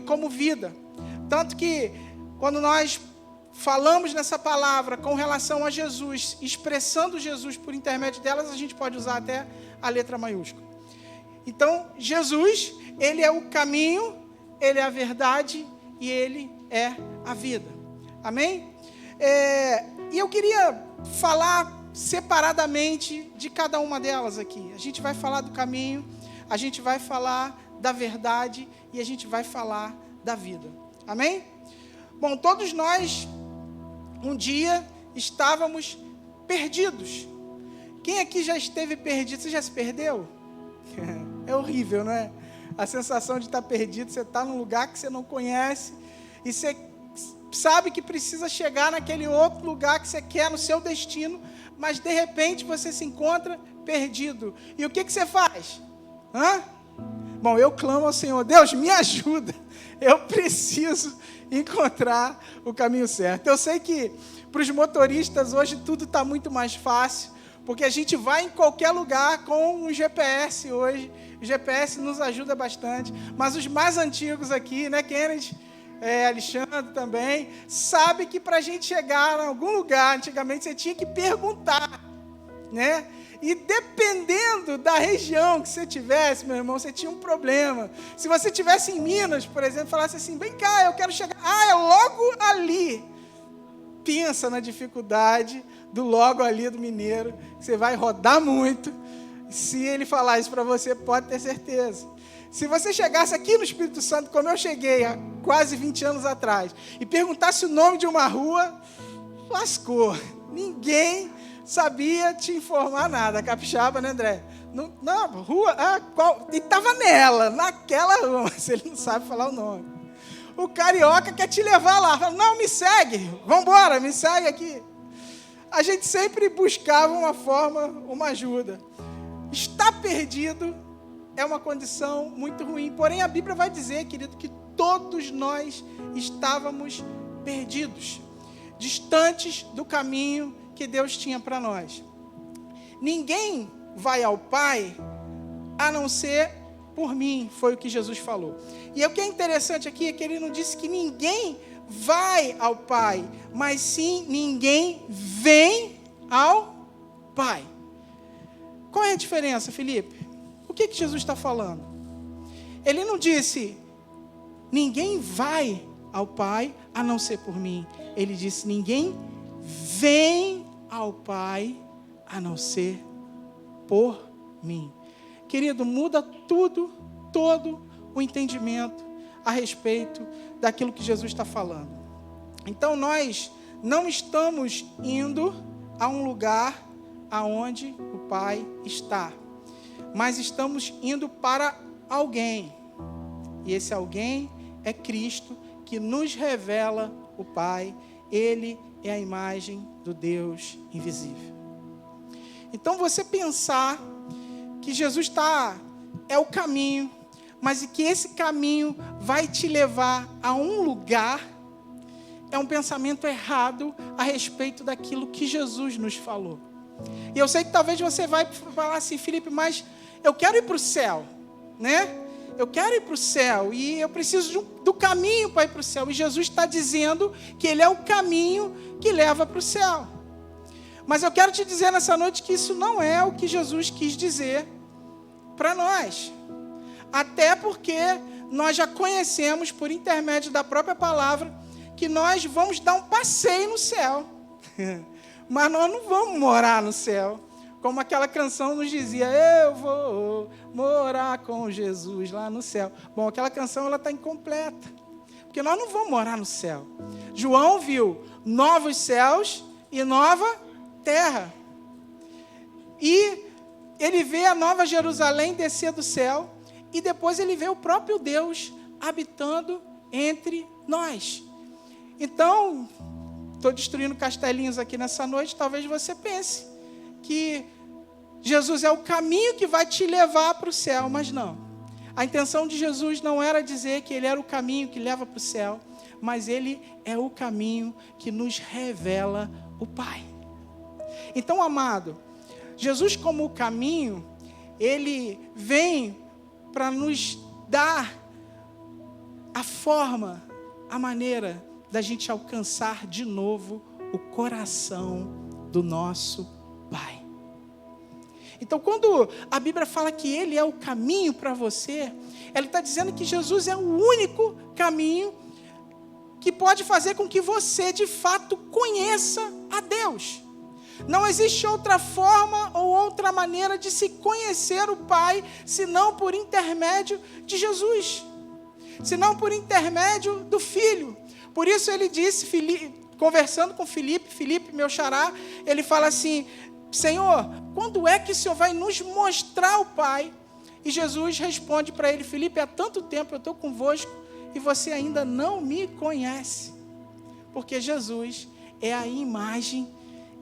como vida. Tanto que, quando nós falamos nessa palavra com relação a Jesus, expressando Jesus por intermédio delas, a gente pode usar até a letra maiúscula. Então, Jesus, Ele é o caminho, Ele é a verdade e Ele é a vida. Amém? E eu queria falar separadamente de cada uma delas aqui. A gente vai falar do caminho, a gente vai falar da verdade e a gente vai falar da vida. Amém? Bom, todos nós, um dia, estávamos perdidos. Quem aqui já esteve perdido? Você já se perdeu? É horrível, não é? A sensação de estar perdido, você está num lugar que você não conhece e você sabe que precisa chegar naquele outro lugar que você quer, no seu destino, mas de repente você se encontra perdido. E o que você faz? Bom, eu clamo ao Senhor, Deus, me ajuda, eu preciso encontrar o caminho certo. Eu sei que para os motoristas hoje tudo está muito mais fácil, porque a gente vai em qualquer lugar com um GPS hoje, o GPS nos ajuda bastante, mas os mais antigos aqui, né, Kennedy, Alexandre também, sabe que para a gente chegar em algum lugar, antigamente você tinha que perguntar, né? E dependendo da região que você tivesse, meu irmão, você tinha um problema. Se você estivesse em Minas, por exemplo, falasse assim, vem cá, eu quero chegar, é logo ali. Pensa na dificuldade do logo ali do mineiro, você vai rodar muito. Se ele falar isso para você, pode ter certeza. Se você chegasse aqui no Espírito Santo, como eu cheguei há quase 20 anos atrás, e perguntasse o nome de uma rua, lascou. Ninguém sabia te informar nada. Capixaba, né, André? Não, rua, qual? E estava nela, naquela rua, mas ele não sabe falar o nome. O carioca quer te levar lá, fala, não, me segue, vamos embora, me segue aqui. A gente sempre buscava uma forma, uma ajuda. Estar perdido é uma condição muito ruim, porém a Bíblia vai dizer, querido, que todos nós estávamos perdidos, distantes do caminho que Deus tinha para nós. Ninguém vai ao Pai a não ser por mim, foi o que Jesus falou. E o que é interessante aqui é que ele não disse que ninguém vai ao Pai, mas sim ninguém vem ao Pai. Qual é a diferença, Felipe? O que Jesus está falando? Ele não disse, ninguém vai ao Pai a não ser por mim. Ele disse, ninguém vem ao Pai a não ser por mim. Querido, muda todo o entendimento a respeito daquilo que Jesus está falando. Então, nós não estamos indo a um lugar aonde o Pai está, mas estamos indo para alguém. E esse alguém é Cristo, que nos revela o Pai. Ele é a imagem do Deus invisível. Então, você pensar que Jesus é o caminho, mas que esse caminho vai te levar a um lugar, é um pensamento errado a respeito daquilo que Jesus nos falou. E eu sei que talvez você vai falar assim, Felipe, mas eu quero ir para o céu, né? Eu quero ir para o céu e eu preciso do caminho para ir para o céu. E Jesus está dizendo que Ele é o caminho que leva para o céu. Mas eu quero te dizer nessa noite que isso não é o que Jesus quis dizer para nós. Até porque nós já conhecemos, por intermédio da própria palavra, que nós vamos dar um passeio no céu. Mas nós não vamos morar no céu. Como aquela canção nos dizia, eu vou morar com Jesus lá no céu. Bom, aquela canção ela está incompleta. Porque nós não vamos morar no céu. João viu novos céus e nova terra. E ele vê a nova Jerusalém descer do céu. E depois ele vê o próprio Deus habitando entre nós. Então, estou destruindo castelinhos aqui nessa noite. Talvez você pense que Jesus é o caminho que vai te levar para o céu, mas não. A intenção de Jesus não era dizer que Ele era o caminho que leva para o céu, mas Ele é o caminho que nos revela o Pai. Então, amado, Jesus como o caminho, Ele vem para nos dar a forma, a maneira da gente alcançar de novo o coração do nosso Pai. Então, quando a Bíblia fala que Ele é o caminho para você, ela está dizendo que Jesus é o único caminho que pode fazer com que você, de fato, conheça a Deus. Não existe outra forma ou outra maneira de se conhecer o Pai, senão por intermédio de Jesus, senão por intermédio do Filho. Por isso ele disse, conversando com Filipe, meu xará, ele fala assim: Senhor, quando é que o Senhor vai nos mostrar o Pai? E Jesus responde para ele: Filipe, há tanto tempo eu estou convosco e você ainda não me conhece. Porque Jesus é a imagem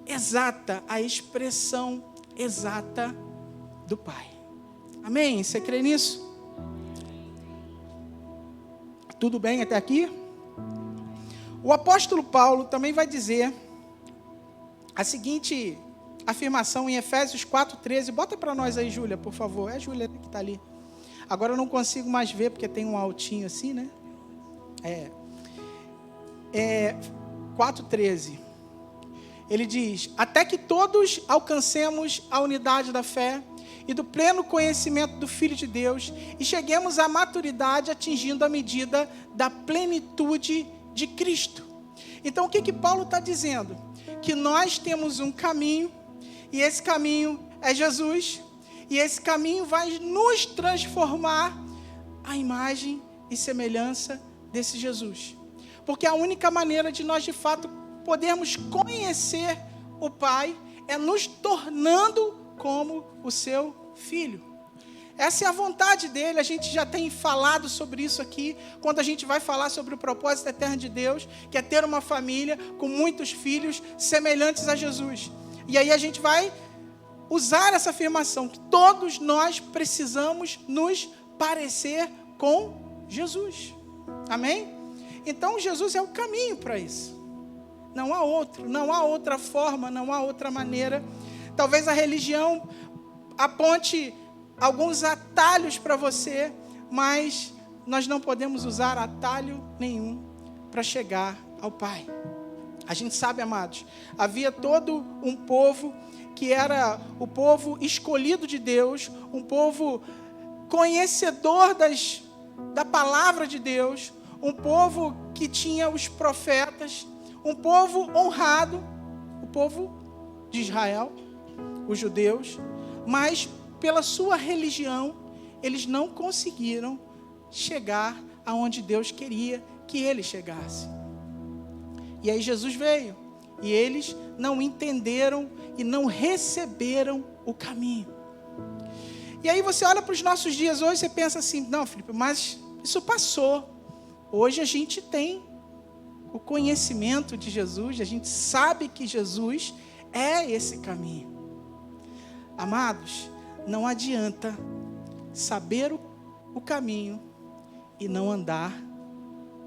exata, a expressão exata do Pai. Amém? Você crê nisso? Tudo bem até aqui? O apóstolo Paulo também vai dizer a seguinte afirmação em Efésios 4:13. Bota para nós aí, Júlia, por favor. É a Júlia que está ali. Agora eu não consigo mais ver, porque tem um altinho assim, né? 4:13. Ele diz: até que todos alcancemos a unidade da fé e do pleno conhecimento do Filho de Deus e cheguemos à maturidade, atingindo a medida da plenitude de Cristo. Então, o que Paulo está dizendo? Que nós temos um caminho, e esse caminho é Jesus, e esse caminho vai nos transformar à imagem e semelhança desse Jesus. Porque a única maneira de nós, de fato, podermos conhecer o Pai é nos tornando como o seu Filho. Essa é a vontade dele. A gente já tem falado sobre isso aqui, quando a gente vai falar sobre o propósito eterno de Deus, que é ter uma família com muitos filhos semelhantes a Jesus. E aí a gente vai usar essa afirmação, que todos nós precisamos nos parecer com Jesus. Amém? Então Jesus é o caminho para isso. Não há outro, não há outra forma, não há outra maneira. Talvez a religião aponte alguns atalhos para você, mas nós não podemos usar atalho nenhum para chegar ao Pai. A gente sabe, amados, havia todo um povo que era o povo escolhido de Deus, um povo conhecedor da palavra de Deus, um povo que tinha os profetas, um povo honrado, o povo de Israel, os judeus, mas pela sua religião, eles não conseguiram chegar aonde Deus queria que eles chegassem. E aí Jesus veio, e eles não entenderam e não receberam o caminho. E aí você olha para os nossos dias hoje, você pensa assim: não, Felipe, mas isso passou. Hoje a gente tem o conhecimento de Jesus, a gente sabe que Jesus é esse caminho. Amados, não adianta saber o caminho e não andar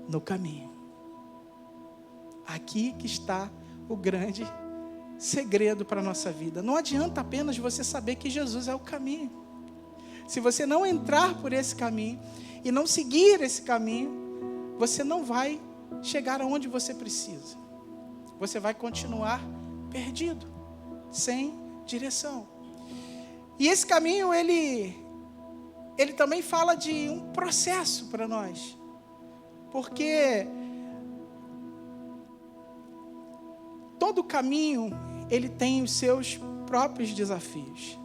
no caminho. Aqui que está o grande segredo para a nossa vida. Não adianta apenas você saber que Jesus é o caminho. Se você não entrar por esse caminho e não seguir esse caminho, você não vai chegar aonde você precisa. Você vai continuar perdido, sem direção. E esse caminho, ele também fala de um processo para nós. Porque todo caminho, ele tem os seus próprios desafios.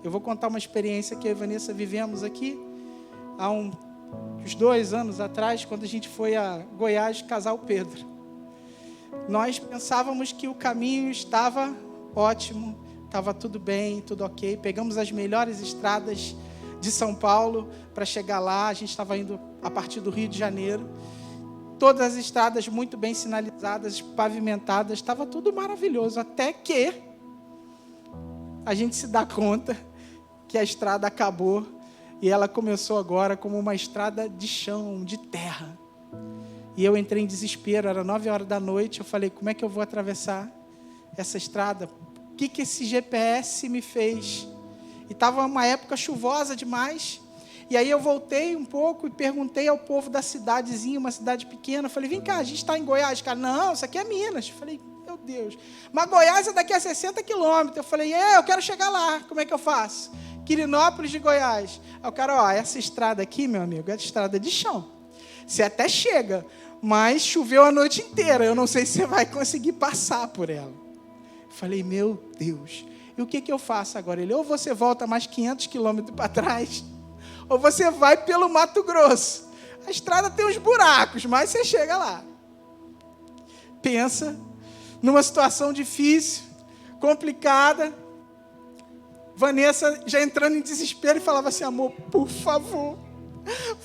Eu vou contar uma experiência que eu e a Vanessa vivemos aqui, há uns 2 anos atrás, quando a gente foi a Goiás casar o Pedro. Nós pensávamos que o caminho estava ótimo, estava tudo bem, tudo ok. Pegamos as melhores estradas de São Paulo para chegar lá. A gente estava indo a partir do Rio de Janeiro. Todas as estradas muito bem sinalizadas, pavimentadas, estava tudo maravilhoso. Até que a gente se dá conta que a estrada acabou e ela começou agora como uma estrada de chão, de terra. E eu entrei em desespero, era 9h da noite. Eu falei: como é que eu vou atravessar essa estrada? O que esse GPS me fez? E estava uma época chuvosa demais. E aí eu voltei um pouco e perguntei ao povo da cidadezinha, uma cidade pequena. Falei, vem cá, a gente está em Goiás. Cara, não, isso aqui é Minas. Falei, meu Deus. Mas Goiás é daqui a 60 quilômetros. Eu falei, eu quero chegar lá. Como é que eu faço? Quirinópolis de Goiás. Aí o cara, essa estrada aqui, meu amigo, é estrada de chão. Você até chega, mas choveu a noite inteira. Eu não sei se você vai conseguir passar por ela. Falei, meu Deus. E o que eu faço agora? Ele, ou você volta mais 500 quilômetros para trás, ou você vai pelo Mato Grosso. A estrada tem uns buracos, mas você chega lá. Pensa numa situação difícil, complicada. Vanessa já entrando em desespero e falava assim, amor, por favor,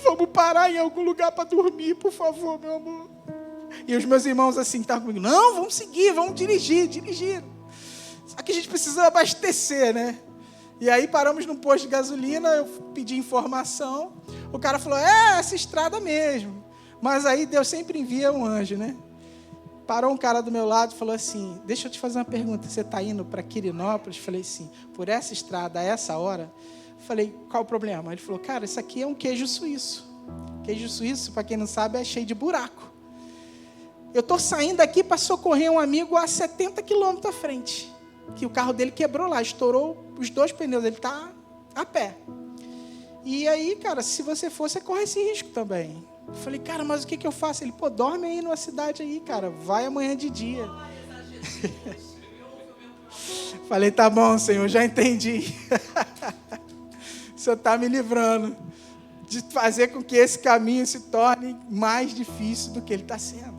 vamos parar em algum lugar para dormir, por favor, meu amor. E os meus irmãos assim, estavam comigo, não, vamos seguir, vamos dirigir. Só que a gente precisa abastecer, né? E aí paramos num posto de gasolina, eu pedi informação, o cara falou, essa estrada mesmo. Mas aí Deus sempre envia um anjo, né? Parou um cara do meu lado e falou assim, deixa eu te fazer uma pergunta, você está indo para Quirinópolis? Falei, sim, por essa estrada, a essa hora? Falei, qual o problema? Ele falou, cara, isso aqui é um queijo suíço. Queijo suíço, para quem não sabe, é cheio de buraco. Eu estou saindo daqui para socorrer um amigo a 70 quilômetros à frente, que o carro dele quebrou lá, estourou os 2 pneus, ele está a pé. E aí, cara, se você for, você corre esse risco também. Eu falei, cara, mas o que eu faço? Ele, dorme aí numa cidade aí, cara, vai amanhã de dia. Falei, tá bom, Senhor, já entendi. O Senhor está me livrando de fazer com que esse caminho se torne mais difícil do que ele está sendo.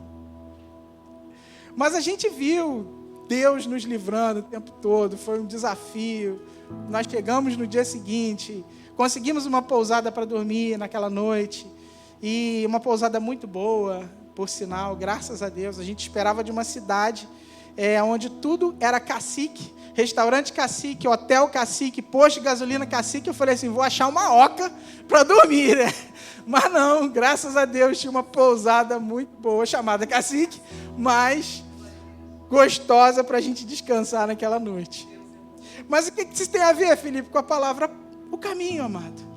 Mas a gente viu Deus nos livrando o tempo todo, foi um desafio. Nós chegamos no dia seguinte, conseguimos uma pousada para dormir naquela noite, e uma pousada muito boa, por sinal, graças a Deus. A gente esperava de uma cidade onde tudo era cacique, restaurante cacique, hotel cacique, posto de gasolina cacique. Eu falei assim, vou achar uma oca para dormir, né? Mas não, graças a Deus tinha uma pousada muito boa, chamada cacique, mas gostosa para a gente descansar naquela noite. Mas o que isso tem a ver, Felipe, com a palavra, o caminho, amado?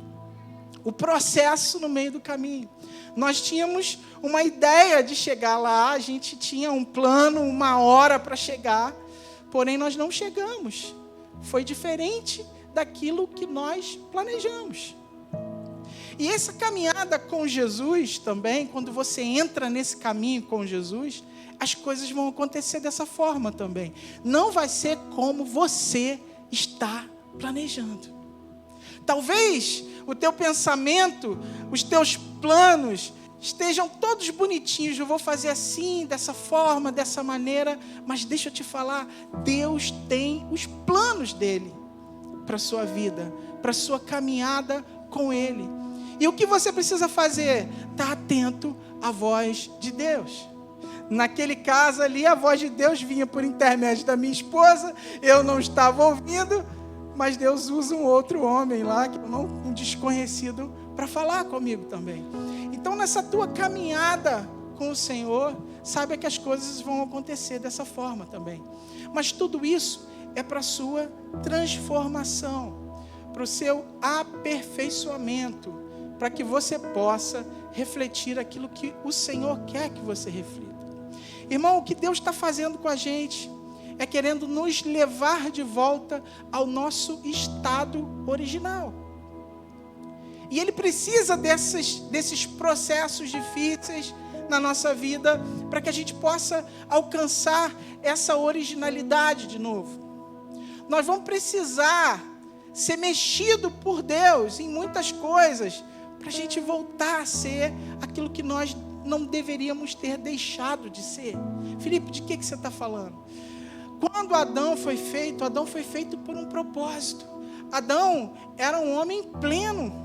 O processo no meio do caminho. Nós tínhamos uma ideia de chegar lá, a gente tinha um plano, uma hora para chegar, porém nós não chegamos. Foi diferente daquilo que nós planejamos. E essa caminhada com Jesus também, quando você entra nesse caminho com Jesus, as coisas vão acontecer dessa forma também. Não vai ser como você está planejando. Talvez o teu pensamento, os teus planos estejam todos bonitinhos. Eu vou fazer assim, dessa forma, dessa maneira. Mas deixa eu te falar, Deus tem os planos dele para a sua vida, para a sua caminhada com ele. E o que você precisa fazer? Estar atento à voz de Deus. Naquele caso ali, a voz de Deus vinha por intermédio da minha esposa. Eu não estava ouvindo, mas Deus usa um outro homem lá, um desconhecido, para falar comigo também. Então, nessa tua caminhada com o Senhor, saiba que as coisas vão acontecer dessa forma também. Mas tudo isso é para a sua transformação, para o seu aperfeiçoamento, para que você possa refletir aquilo que o Senhor quer que você reflita. Irmão, o que Deus está fazendo com a gente é querendo nos levar de volta ao nosso estado original. E Ele precisa desses processos difíceis na nossa vida para que a gente possa alcançar essa originalidade de novo. Nós vamos precisar ser mexido por Deus em muitas coisas para a gente voltar a ser aquilo que nós não deveríamos ter deixado de ser. Felipe, de que você está falando? Quando Adão foi feito por um propósito. Adão era um homem pleno,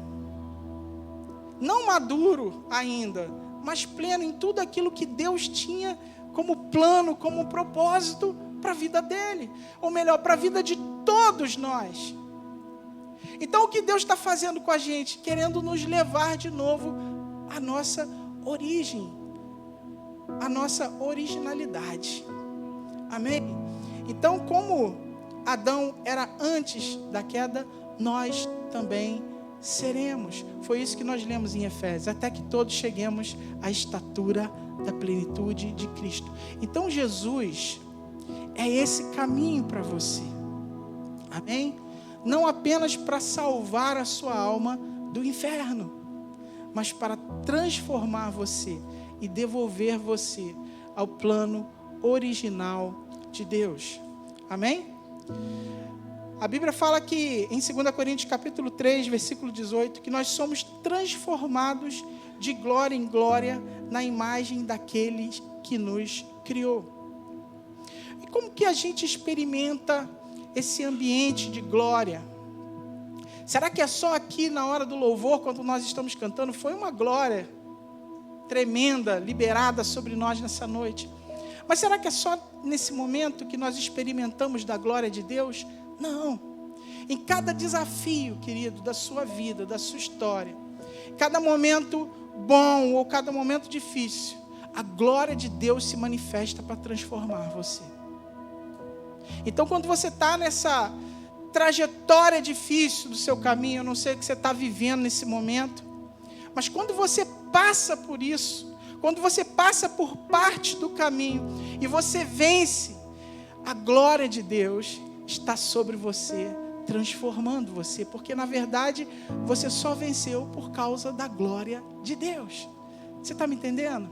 não maduro ainda, mas pleno em tudo aquilo que Deus tinha como plano, como propósito para a vida dele, ou melhor, para a vida de todos nós. Então o que Deus está fazendo com a gente? Querendo nos levar de novo à nossa origem, à nossa originalidade. Amém? Então, como Adão era antes da queda, nós também seremos. Foi isso que nós lemos em Efésios, até que todos cheguemos à estatura da plenitude de Cristo. Então Jesus é esse caminho para você. Amém? Não apenas para salvar a sua alma do inferno, mas para transformar você e devolver você ao plano original de Deus. Amém? A Bíblia fala que em 2 Coríntios capítulo 3, versículo 18, que nós somos transformados de glória em glória na imagem daquele que nos criou. E como que a gente experimenta esse ambiente de glória? Será que é só aqui na hora do louvor, quando nós estamos cantando? Foi uma glória tremenda liberada sobre nós nessa noite. Mas será que é só nesse momento que nós experimentamos da glória de Deus? Não. Em cada desafio, querido, da sua vida, da sua história, cada momento bom ou cada momento difícil, a glória de Deus se manifesta para transformar você. Então, quando você está nessa trajetória difícil do seu caminho, eu não sei o que você está vivendo nesse momento, mas quando você passa por isso, quando você passa por parte do caminho e você vence, a glória de Deus está sobre você, transformando você, porque na verdade você só venceu por causa da glória de Deus. Você está me entendendo?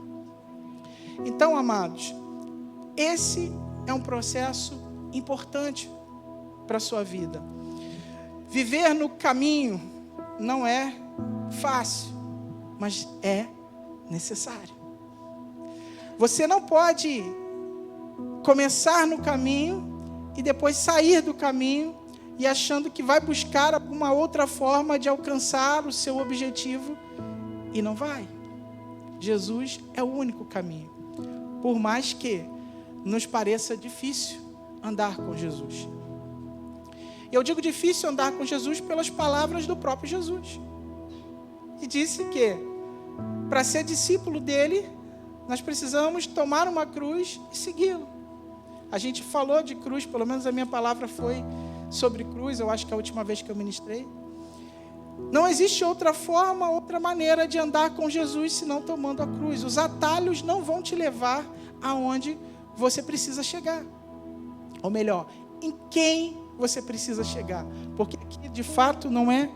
Então, amados, esse é um processo importante para a sua vida. Viver no caminho não é fácil, mas é necessário. Você não pode começar no caminho e depois sair do caminho e achando que vai buscar alguma outra forma de alcançar o seu objetivo e não vai. Jesus é o único caminho. Por mais que nos pareça difícil andar com Jesus. Eu digo difícil andar com Jesus pelas palavras do próprio Jesus. Que disse que para ser discípulo dele, nós precisamos tomar uma cruz e segui-lo. A gente falou de cruz, pelo menos a minha palavra foi sobre cruz, eu acho que é a última vez que eu ministrei. Não existe outra forma, outra maneira de andar com Jesus senão tomando a cruz. Os atalhos não vão te levar aonde você precisa chegar. Ou melhor, em quem você precisa chegar. Porque aqui, de fato, não é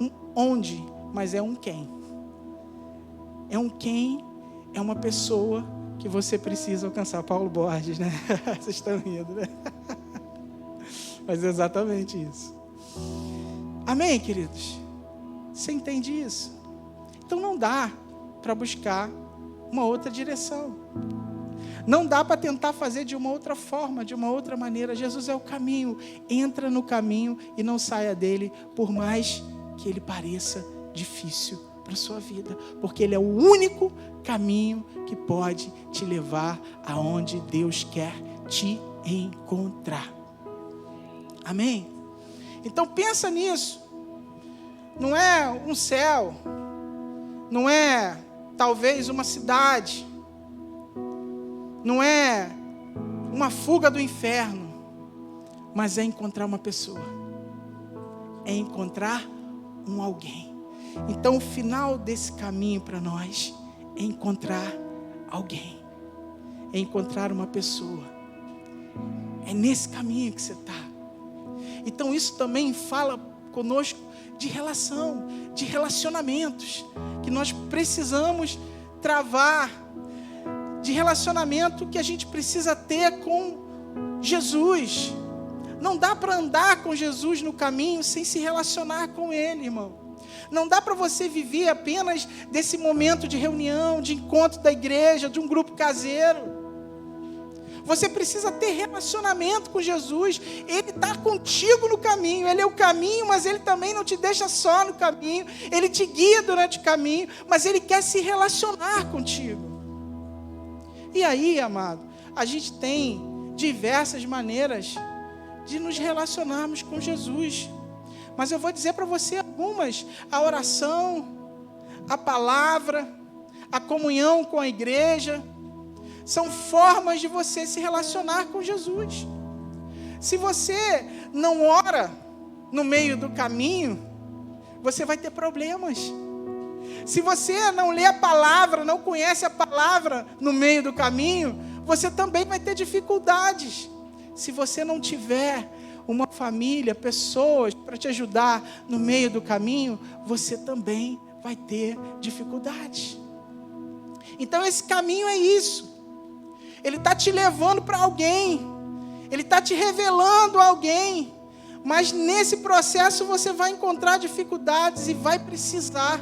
um onde, mas é um quem. É um quem, é uma pessoa que você precisa alcançar. Paulo Borges, né? Vocês estão rindo, né? Mas é exatamente isso. Amém, queridos? Você entende isso? Então não dá para buscar uma outra direção. Não dá para tentar fazer de uma outra forma, de uma outra maneira. Jesus é o caminho. Entra no caminho e não saia dele, por mais que ele pareça difícil para a sua vida. Porque ele é o único caminho que pode te levar aonde Deus quer te encontrar. Amém? Então pensa nisso. Não é um céu, não é talvez uma cidade, não é uma fuga do inferno, mas é encontrar uma pessoa, é encontrar um alguém. Então o final desse caminho para nós é encontrar alguém, é encontrar uma pessoa. É nesse caminho que você está. Então isso também fala conosco de relação, de relacionamentos, que nós precisamos travar, de relacionamento que a gente precisa ter com Jesus. Não dá para andar com Jesus no caminho sem se relacionar com Ele, irmão. Não dá para você viver apenas desse momento de reunião, de encontro da igreja, de um grupo caseiro. Você precisa ter relacionamento com Jesus. Ele está contigo no caminho. Ele é o caminho, mas Ele também não te deixa só no caminho. Ele te guia durante o caminho, mas Ele quer se relacionar contigo. E aí, amado, a gente tem diversas maneiras de nos relacionarmos com Jesus. Mas eu vou dizer para você algumas. A oração, a palavra, a comunhão com a igreja, são formas de você se relacionar com Jesus. Se você não ora no meio do caminho, você vai ter problemas. Se você não lê a palavra, não conhece a palavra no meio do caminho, você também vai ter dificuldades. Se você não tiver uma família, pessoas para te ajudar no meio do caminho, você também vai ter dificuldades. Então esse caminho é isso. Ele está te levando para alguém. Ele está te revelando a alguém. Mas nesse processo você vai encontrar dificuldades e vai precisar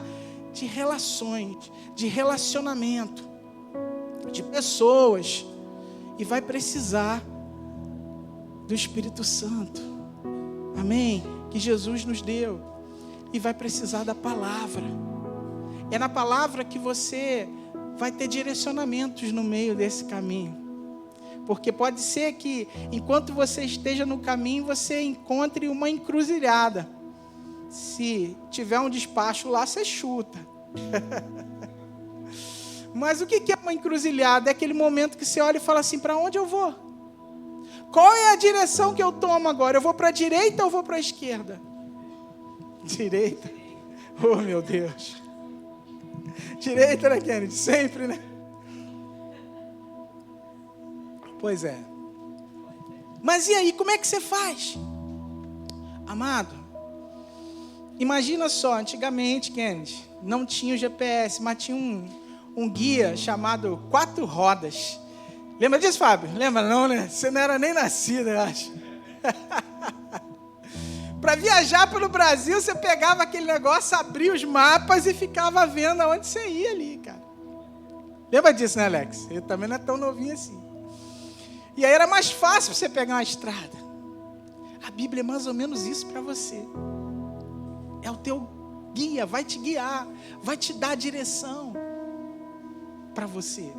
de relações, de relacionamento, de pessoas. E vai precisar do Espírito Santo. Amém? Que Jesus nos deu. E vai precisar da palavra. É na palavra que você vai ter direcionamentos no meio desse caminho. Porque pode ser que, enquanto você esteja no caminho, você encontre uma encruzilhada. Se tiver um despacho lá, você chuta. Mas o que é uma encruzilhada? É aquele momento que você olha e fala assim, para onde eu vou? Qual é a direção que eu tomo agora? Eu vou para a direita ou vou para a esquerda? Direita? Oh, meu Deus. Direita, né, Kennedy? Sempre, né? Pois é. Mas e aí, como é que você faz? Amado, imagina só, antigamente, Kennedy, não tinha o GPS, mas tinha um guia chamado 4 rodas. Lembra disso, Fábio? Lembra não, né? Você não era nem nascido, eu acho. Para viajar pelo Brasil, você pegava aquele negócio, abria os mapas e ficava vendo aonde você ia ali, cara. Lembra disso, né, Alex? Ele também não é tão novinho assim. E aí era mais fácil você pegar uma estrada. A Bíblia é mais ou menos isso para você. É o teu guia, vai te guiar, vai te dar direção para você.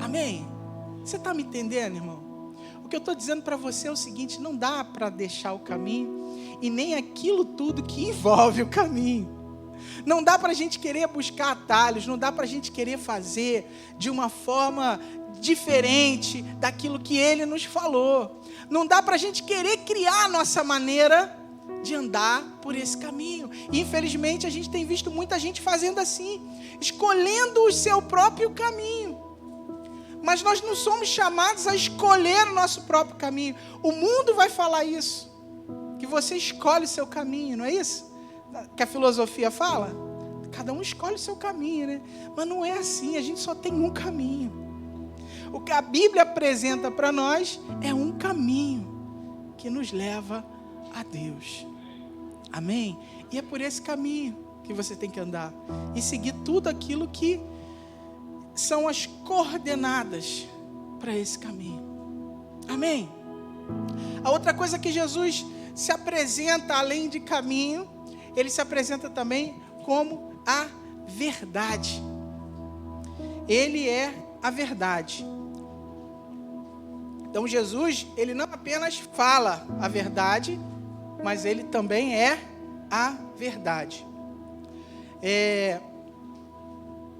Amém? Você está me entendendo, irmão? O que eu estou dizendo para você é o seguinte, não dá para deixar o caminho e nem aquilo tudo que envolve o caminho. Não dá para a gente querer buscar atalhos, não dá para a gente querer fazer de uma forma diferente daquilo que Ele nos falou. Não dá para a gente querer criar a nossa maneira de andar por esse caminho. E infelizmente a gente tem visto muita gente fazendo assim, escolhendo o seu próprio caminho. Mas nós não somos chamados a escolher o nosso próprio caminho. O mundo vai falar isso, que você escolhe o seu caminho, não é isso? Que a filosofia fala? Cada um escolhe o seu caminho, né? Mas não é assim, a gente só tem um caminho. O que a Bíblia apresenta para nós é um caminho que nos leva a Deus. Amém? E é por esse caminho que você tem que andar e seguir tudo aquilo que são as coordenadas para esse caminho. Amém? A outra coisa que Jesus se apresenta além de caminho, Ele se apresenta também como a verdade. Ele é a verdade. Então Jesus, Ele não apenas fala a verdade, mas Ele também é a verdade.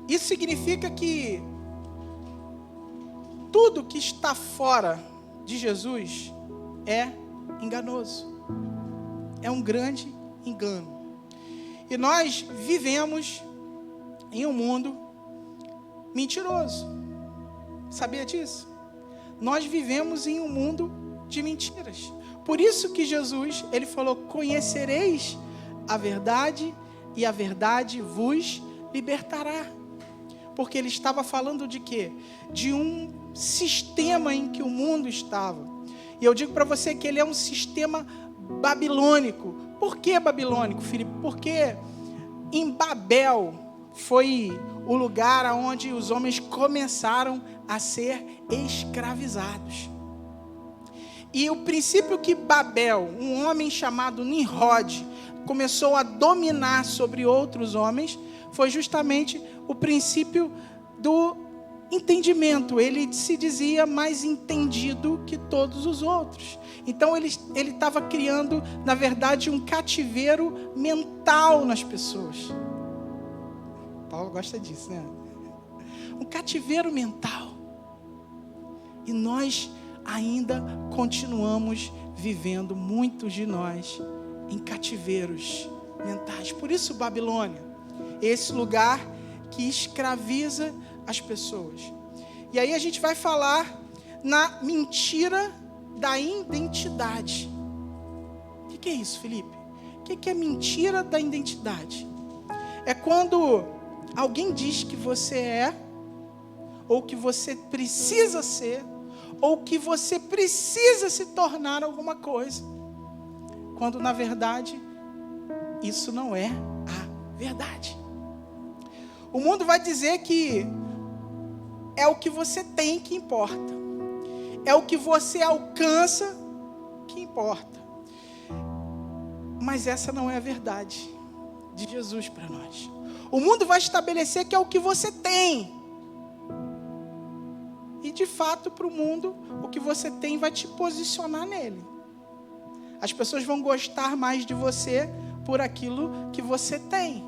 Isso significa que tudo que está fora de Jesus é enganoso. É um grande engano. E nós vivemos em um mundo mentiroso. Sabia disso? Nós vivemos em um mundo de mentiras. Por isso que Jesus, Ele falou, conhecereis a verdade e a verdade vos libertará. Porque Ele estava falando de quê? De um sistema em que o mundo estava. E eu digo para você que ele é um sistema babilônico. Por que babilônico, Filipe? Porque em Babel foi o lugar onde os homens começaram a ser escravizados. E o princípio que Babel, um homem chamado Nimrod, começou a dominar sobre outros homens, foi justamente o princípio do entendimento. Ele se dizia mais entendido que todos os outros. Então ele estava criando, na verdade, um cativeiro mental nas pessoas. Paulo gosta disso, né? Um cativeiro mental. E nós ainda continuamos vivendo, muitos de nós, em cativeiros mentais. Por isso, Babilônia, esse lugar que escraviza as pessoas. E aí a gente vai falar na mentira da identidade. O que é isso, Felipe? O que é mentira da identidade? É quando alguém diz que você é, ou que você precisa ser, ou que você precisa se tornar alguma coisa, quando na verdade isso não é a verdade. O mundo vai dizer que é o que você tem que importa, é o que você alcança que importa, mas essa não é a verdade de Jesus para nós. O mundo vai estabelecer que é o que você tem, e de fato para o mundo o que você tem vai te posicionar nele. As pessoas vão gostar mais de você por aquilo que você tem,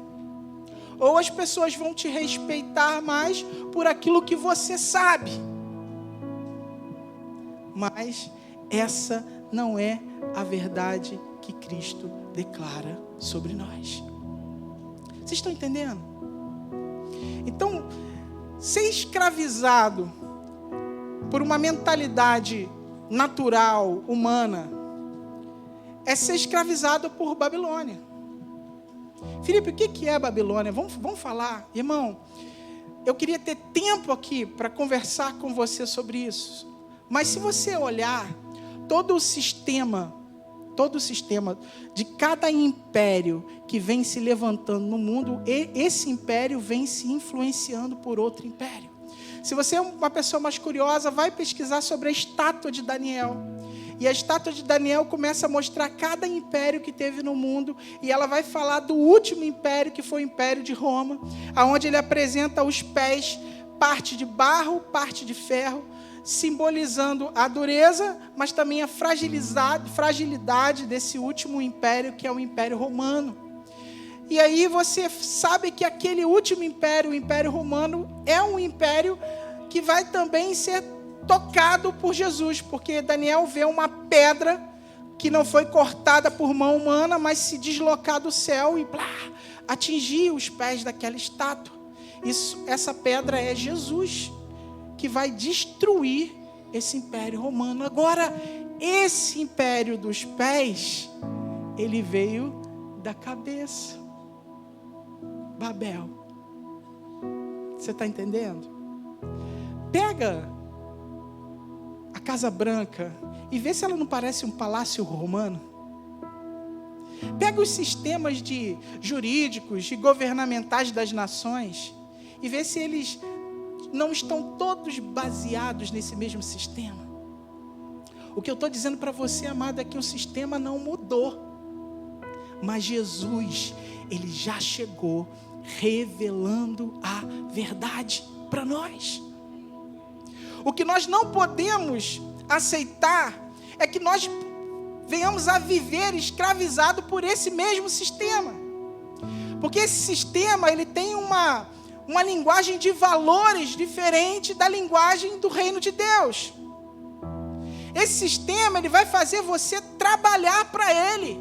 ou as pessoas vão te respeitar mais por aquilo que você sabe. Mas essa não é a verdade que Cristo declara sobre nós. Vocês estão entendendo? Então, ser escravizado por uma mentalidade natural, humana, é ser escravizado por Babilônia. Felipe, o que é Babilônia? Vamos falar. Irmão, eu queria ter tempo aqui para conversar com você sobre isso. Mas se você olhar todo o sistema de cada império que vem se levantando no mundo, esse império vem se influenciando por outro império. Se você é uma pessoa mais curiosa, vai pesquisar sobre a estátua de Daniel. E a estátua de Daniel começa a mostrar cada império que teve no mundo, e ela vai falar do último império, que foi o Império de Roma, onde ele apresenta os pés, parte de barro, parte de ferro, simbolizando a dureza, mas também a fragilidade desse último império, que é o Império Romano. E aí você sabe que aquele último império, o Império Romano, é um império que vai também ser tocado por Jesus, porque Daniel vê uma pedra que não foi cortada por mão humana, mas se deslocar do céu e atingir os pés daquela estátua. Essa pedra é Jesus, que vai destruir esse Império Romano. Agora, esse império dos pés, ele veio da cabeça. Babel. Você está entendendo? Pega a Casa Branca e vê se ela não parece um palácio romano. Pega os sistemas jurídicos e governamentais das nações e vê se eles não estão todos baseados nesse mesmo sistema. O que eu estou dizendo para você, amado, é que o sistema não mudou, mas Jesus, ele já chegou revelando a verdade para nós. O que nós não podemos aceitar é que nós venhamos a viver escravizado por esse mesmo sistema, porque esse sistema ele tem uma linguagem de valores diferente da linguagem do reino de Deus. Esse sistema ele vai fazer você trabalhar para ele,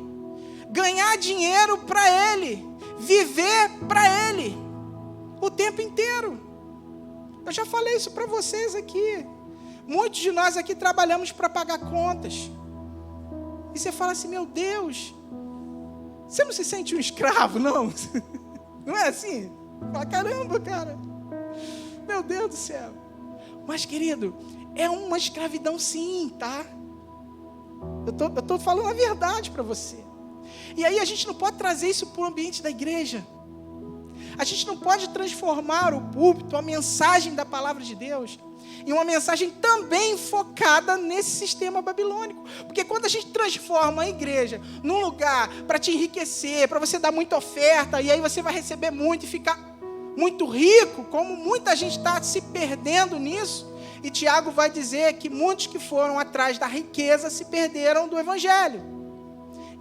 ganhar dinheiro para ele, viver para ele o tempo inteiro. Eu já falei isso para vocês aqui. Muitos de nós aqui trabalhamos para pagar contas. E você fala assim, meu Deus, você não se sente um escravo, não? Não é assim? Fala, caramba, cara, meu Deus do céu. Mas, querido, é uma escravidão sim, tá? Eu tô falando a verdade para você. E aí a gente não pode trazer isso para o ambiente da igreja. A gente não pode transformar o púlpito, a mensagem da palavra de Deus, em uma mensagem também focada nesse sistema babilônico. Porque quando a gente transforma a igreja num lugar para te enriquecer, para você dar muita oferta, e aí você vai receber muito e ficar muito rico, como muita gente está se perdendo nisso, e Tiago vai dizer que muitos que foram atrás da riqueza se perderam do evangelho.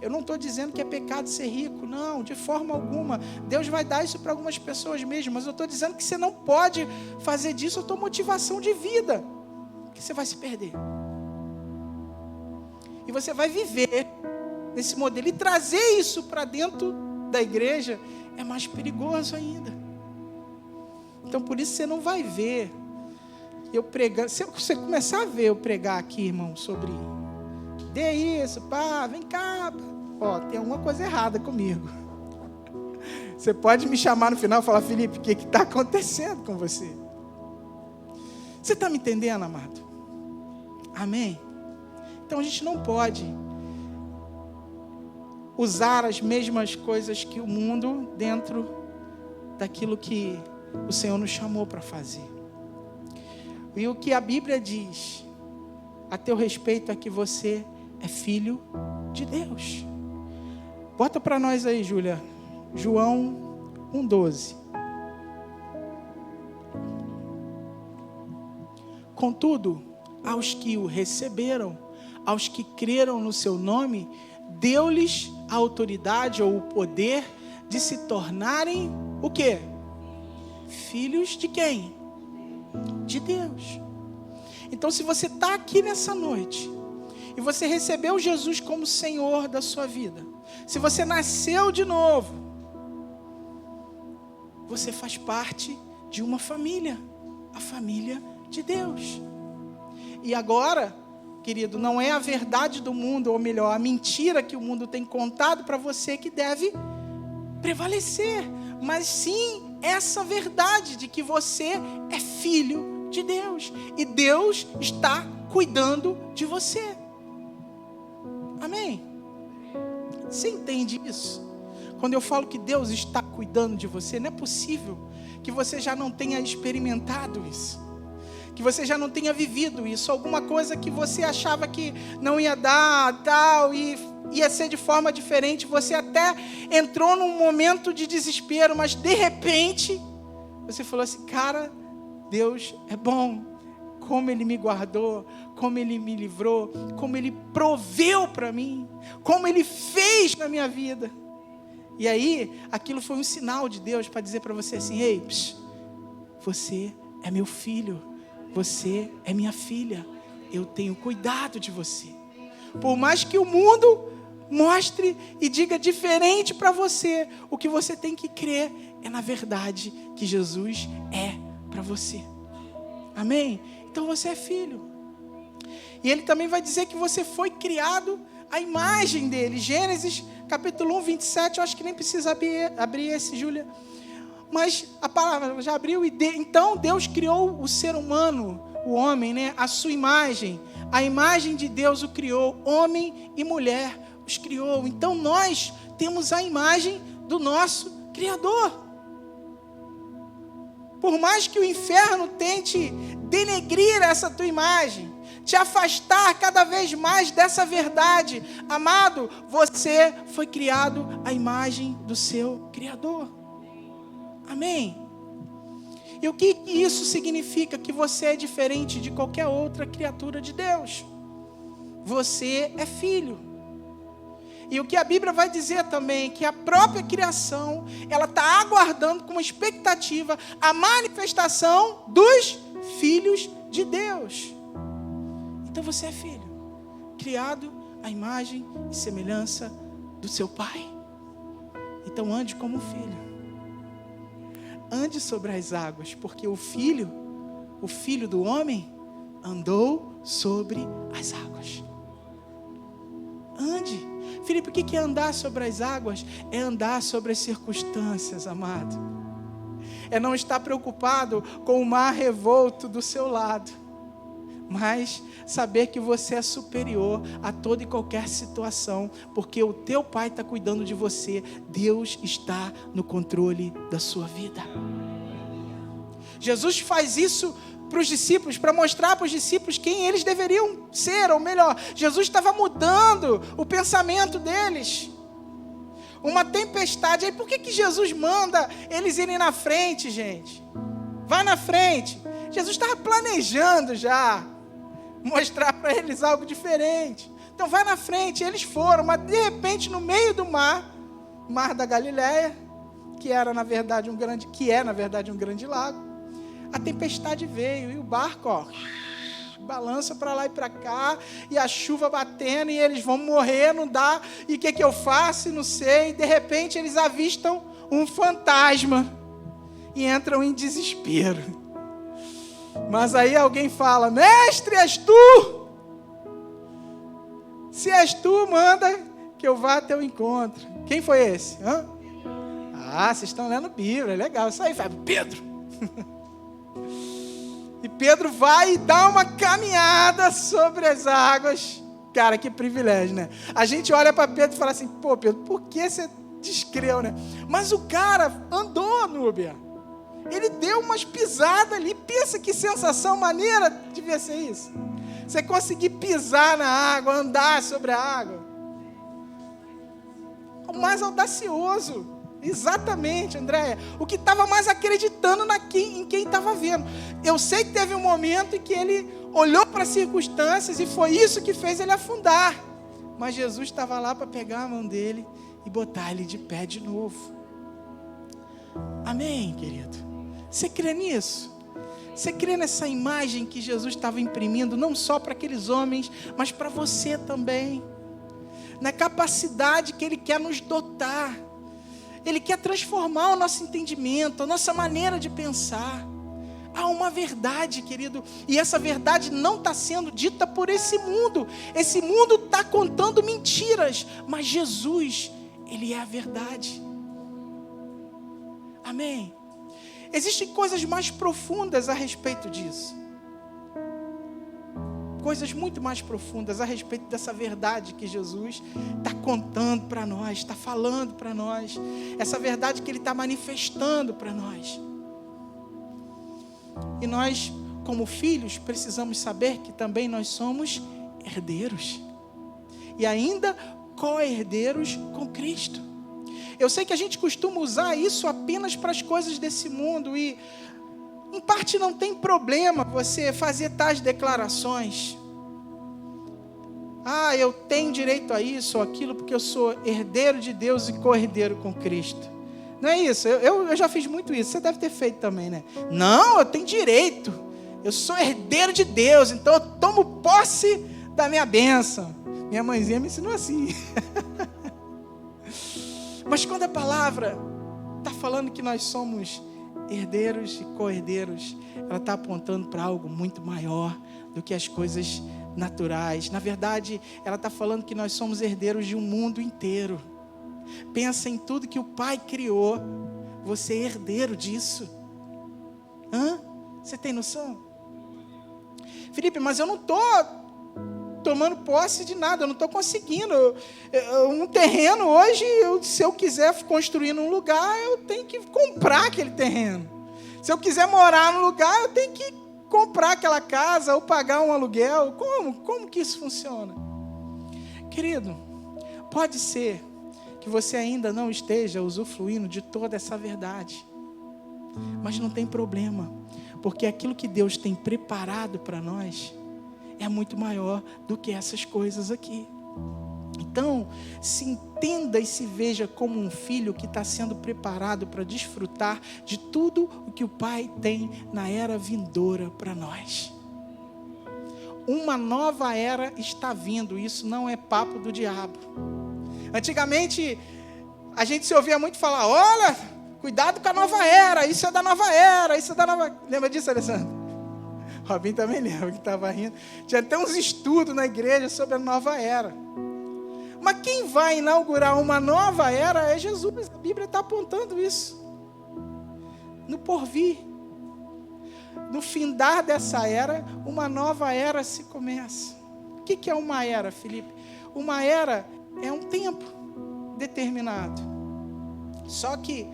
Eu não estou dizendo que é pecado ser rico, não, de forma alguma. Deus vai dar isso para algumas pessoas mesmo, mas eu estou dizendo que você não pode fazer disso a tua motivação de vida, porque você vai se perder. E você vai viver nesse modelo e trazer isso para dentro da igreja, é mais perigoso ainda. Então, por isso você não vai ver eu pregando. Se você começar a ver eu pregar aqui, irmão, sobre dê isso, pá, vem cá, ó, tem alguma coisa errada comigo. Você pode me chamar no final e falar: Felipe, o que está acontecendo com você? Você está me entendendo, amado? Amém? Então a gente não pode usar as mesmas coisas que o mundo dentro daquilo que o Senhor nos chamou para fazer. E o que a Bíblia diz a teu respeito é que você é filho de Deus. Bota para nós aí, Júlia, João 1,12. Contudo, aos que o receberam, aos que creram no seu nome, deu-lhes a autoridade ou o poder de se tornarem o quê? Filhos de quem? De Deus. Então, se você está aqui nessa noite e você recebeu Jesus como Senhor da sua vida, se você nasceu de novo, você faz parte de uma família, a família de Deus. E agora, querido, não é a verdade do mundo, ou melhor, a mentira que o mundo tem contado para você que deve prevalecer, mas sim essa verdade de que você é filho de Deus e Deus está cuidando de você. Amém? Você entende isso? Quando eu falo que Deus está cuidando de você, não é possível que você já não tenha experimentado isso, que você já não tenha vivido isso, alguma coisa que você achava que não ia dar, tal, e ia ser de forma diferente, você até entrou num momento de desespero, mas de repente, você falou assim: cara, Deus é bom, como Ele me guardou, como Ele me livrou, como Ele proveu para mim, como Ele fez na minha vida. E aí, aquilo foi um sinal de Deus para dizer para você assim: ei, você é meu filho, você é minha filha, eu tenho cuidado de você. Por mais que o mundo mostre e diga diferente para você, o que você tem que crer é na verdade que Jesus é para você. Amém? Então você é filho. E ele também vai dizer que você foi criado à imagem dele. Gênesis capítulo 1, 27, eu acho que nem precisa abrir esse, Júlia. Mas a palavra já abriu. Então Deus criou o ser humano, o homem, né? A sua imagem. A imagem de Deus o criou. Homem e mulher os criou. Então nós temos a imagem do nosso Criador. Por mais que o inferno tente denegrir essa tua imagem, te afastar cada vez mais dessa verdade, amado, você foi criado à imagem do seu Criador. Amém? E o que isso significa? Que você é diferente de qualquer outra criatura de Deus. Você é filho. E o que a Bíblia vai dizer também, que a própria criação, ela está aguardando com uma expectativa a manifestação dos filhos de Deus. Então você é filho, criado à imagem e semelhança do seu Pai. Então ande como filho. Ande sobre as águas, porque o filho do homem, andou sobre as águas. Ande. Filipe, o que é andar sobre as águas? É andar sobre as circunstâncias, amado. É não estar preocupado com o mar revolto do seu lado, mas saber que você é superior a toda e qualquer situação, porque o teu Pai está cuidando de você. Deus está no controle da sua vida. Jesus faz isso para os discípulos, para mostrar para os discípulos quem eles deveriam ser, ou melhor, Jesus estava mudando o pensamento deles. Uma tempestade, aí por que Jesus manda eles irem na frente, gente? Vai na frente. Jesus estava planejando já mostrar para eles algo diferente. Então vai na frente. Eles foram, mas de repente no meio do mar da Galileia, que é na verdade um grande lago, a tempestade veio e o barco, balança para lá e para cá, e a chuva batendo, e eles vão morrer, não dá, e o que eu faço? Não sei. E de repente eles avistam um fantasma e entram em desespero. Mas aí alguém fala: mestre, és tu? Se és tu, manda que eu vá ao teu encontro. Quem foi esse? Vocês estão lendo Bíblia, legal. Isso aí, Fábio. Pedro. E Pedro vai e dá uma caminhada sobre as águas. Cara, que privilégio, né? A gente olha para Pedro e fala assim: pô, Pedro, por que você descreu, né? Mas o cara andou, Núbia. Ele deu umas pisadas ali. Pensa que sensação maneira devia ser isso. Você conseguir pisar na água, andar sobre a água. O mais audacioso. Exatamente, Andréia. O que estava mais acreditando em quem estava vendo. Eu sei que teve um momento em que ele olhou para as circunstâncias e foi isso que fez ele afundar. Mas Jesus estava lá para pegar a mão dele e botar ele de pé de novo. Amém, querido? Você crê nisso? Você crê nessa imagem que Jesus estava imprimindo, não só para aqueles homens, mas para você também? Na capacidade que Ele quer nos dotar. Ele quer transformar o nosso entendimento, a nossa maneira de pensar. Há uma verdade, querido, e essa verdade não está sendo dita por esse mundo. Esse mundo está contando mentiras, mas Jesus, Ele é a verdade. Amém? Existem coisas mais profundas a respeito disso. Coisas muito mais profundas a respeito dessa verdade que Jesus está contando para nós, está falando para nós. Essa verdade que Ele está manifestando para nós. E nós, como filhos, precisamos saber que também nós somos herdeiros. E ainda co-herdeiros com Cristo. Eu sei que a gente costuma usar isso apenas para as coisas desse mundo e, em parte, não tem problema você fazer tais declarações. Eu tenho direito a isso ou aquilo porque eu sou herdeiro de Deus e co-herdeiro com Cristo. Não é isso? Eu já fiz muito isso. Você deve ter feito também, né? Não, eu tenho direito. Eu sou herdeiro de Deus, então eu tomo posse da minha bênção. Minha mãezinha me ensinou assim. Mas quando a palavra está falando que nós somos herdeiros e co-herdeiros, ela está apontando para algo muito maior do que as coisas naturais. Na verdade, ela está falando que nós somos herdeiros de um mundo inteiro. Pensa em tudo que o Pai criou. Você é herdeiro disso. Você tem noção? Felipe, mas eu não estou tomando posse de nada, eu não estou conseguindo. Um terreno hoje, se eu quiser construir num lugar, eu tenho que comprar aquele terreno. Se eu quiser morar num lugar, eu tenho que comprar aquela casa ou pagar um aluguel. Como que isso funciona? Querido, pode ser que você ainda não esteja usufruindo de toda essa verdade. Mas não tem problema, porque aquilo que Deus tem preparado para nós é muito maior do que essas coisas aqui. Então, se entenda e se veja como um filho que está sendo preparado para desfrutar de tudo o que o Pai tem na era vindoura para nós. Uma nova era está vindo, isso não é papo do diabo. Antigamente, a gente se ouvia muito falar: olha, cuidado com a nova era, isso é da nova era, isso é da nova... Lembra disso, Alessandro? Robin também lembra que estava rindo. Tinha até uns estudos na igreja sobre a nova era. Mas quem vai inaugurar uma nova era é Jesus. A Bíblia está apontando isso. No porvir. No findar dessa era, uma nova era se começa. O que é uma era, Felipe? Uma era é um tempo determinado. Só que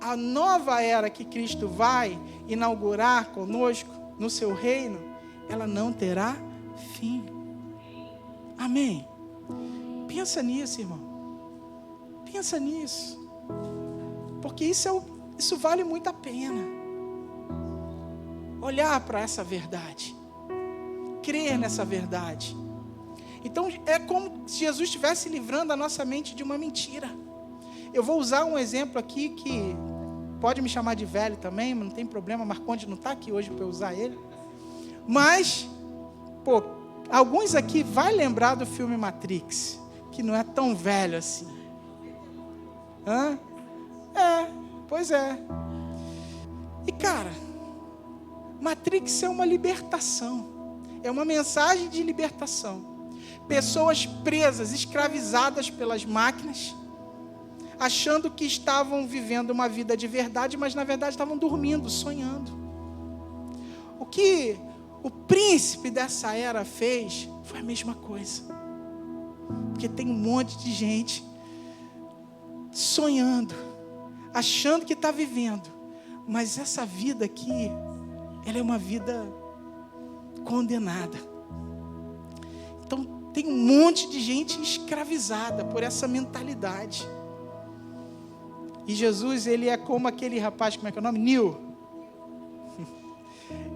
a nova era que Cristo vai inaugurar conosco, no seu reino, ela não terá fim. Amém? Pensa nisso, irmão. Pensa nisso. Porque isso vale muito a pena. Olhar para essa verdade. Crer nessa verdade. Então, é como se Jesus estivesse livrando a nossa mente de uma mentira. Eu vou usar um exemplo aqui que... Pode me chamar de velho também, mas não tem problema. Marconde não está aqui hoje para eu usar ele. Mas, Pô, alguns aqui vai lembrar do filme Matrix, que não é tão velho assim. Hã? Pois é. E cara, Matrix é uma libertação. É uma mensagem de libertação. Pessoas presas, escravizadas pelas máquinas, achando que estavam vivendo uma vida de verdade, mas na verdade estavam dormindo, sonhando. O que o príncipe dessa era fez foi a mesma coisa. Porque tem um monte de gente sonhando, achando que está vivendo, mas essa vida aqui, ela é uma vida condenada. Então tem um monte de gente escravizada por essa mentalidade. E Jesus, ele é como aquele rapaz, como é que é o nome? Neo,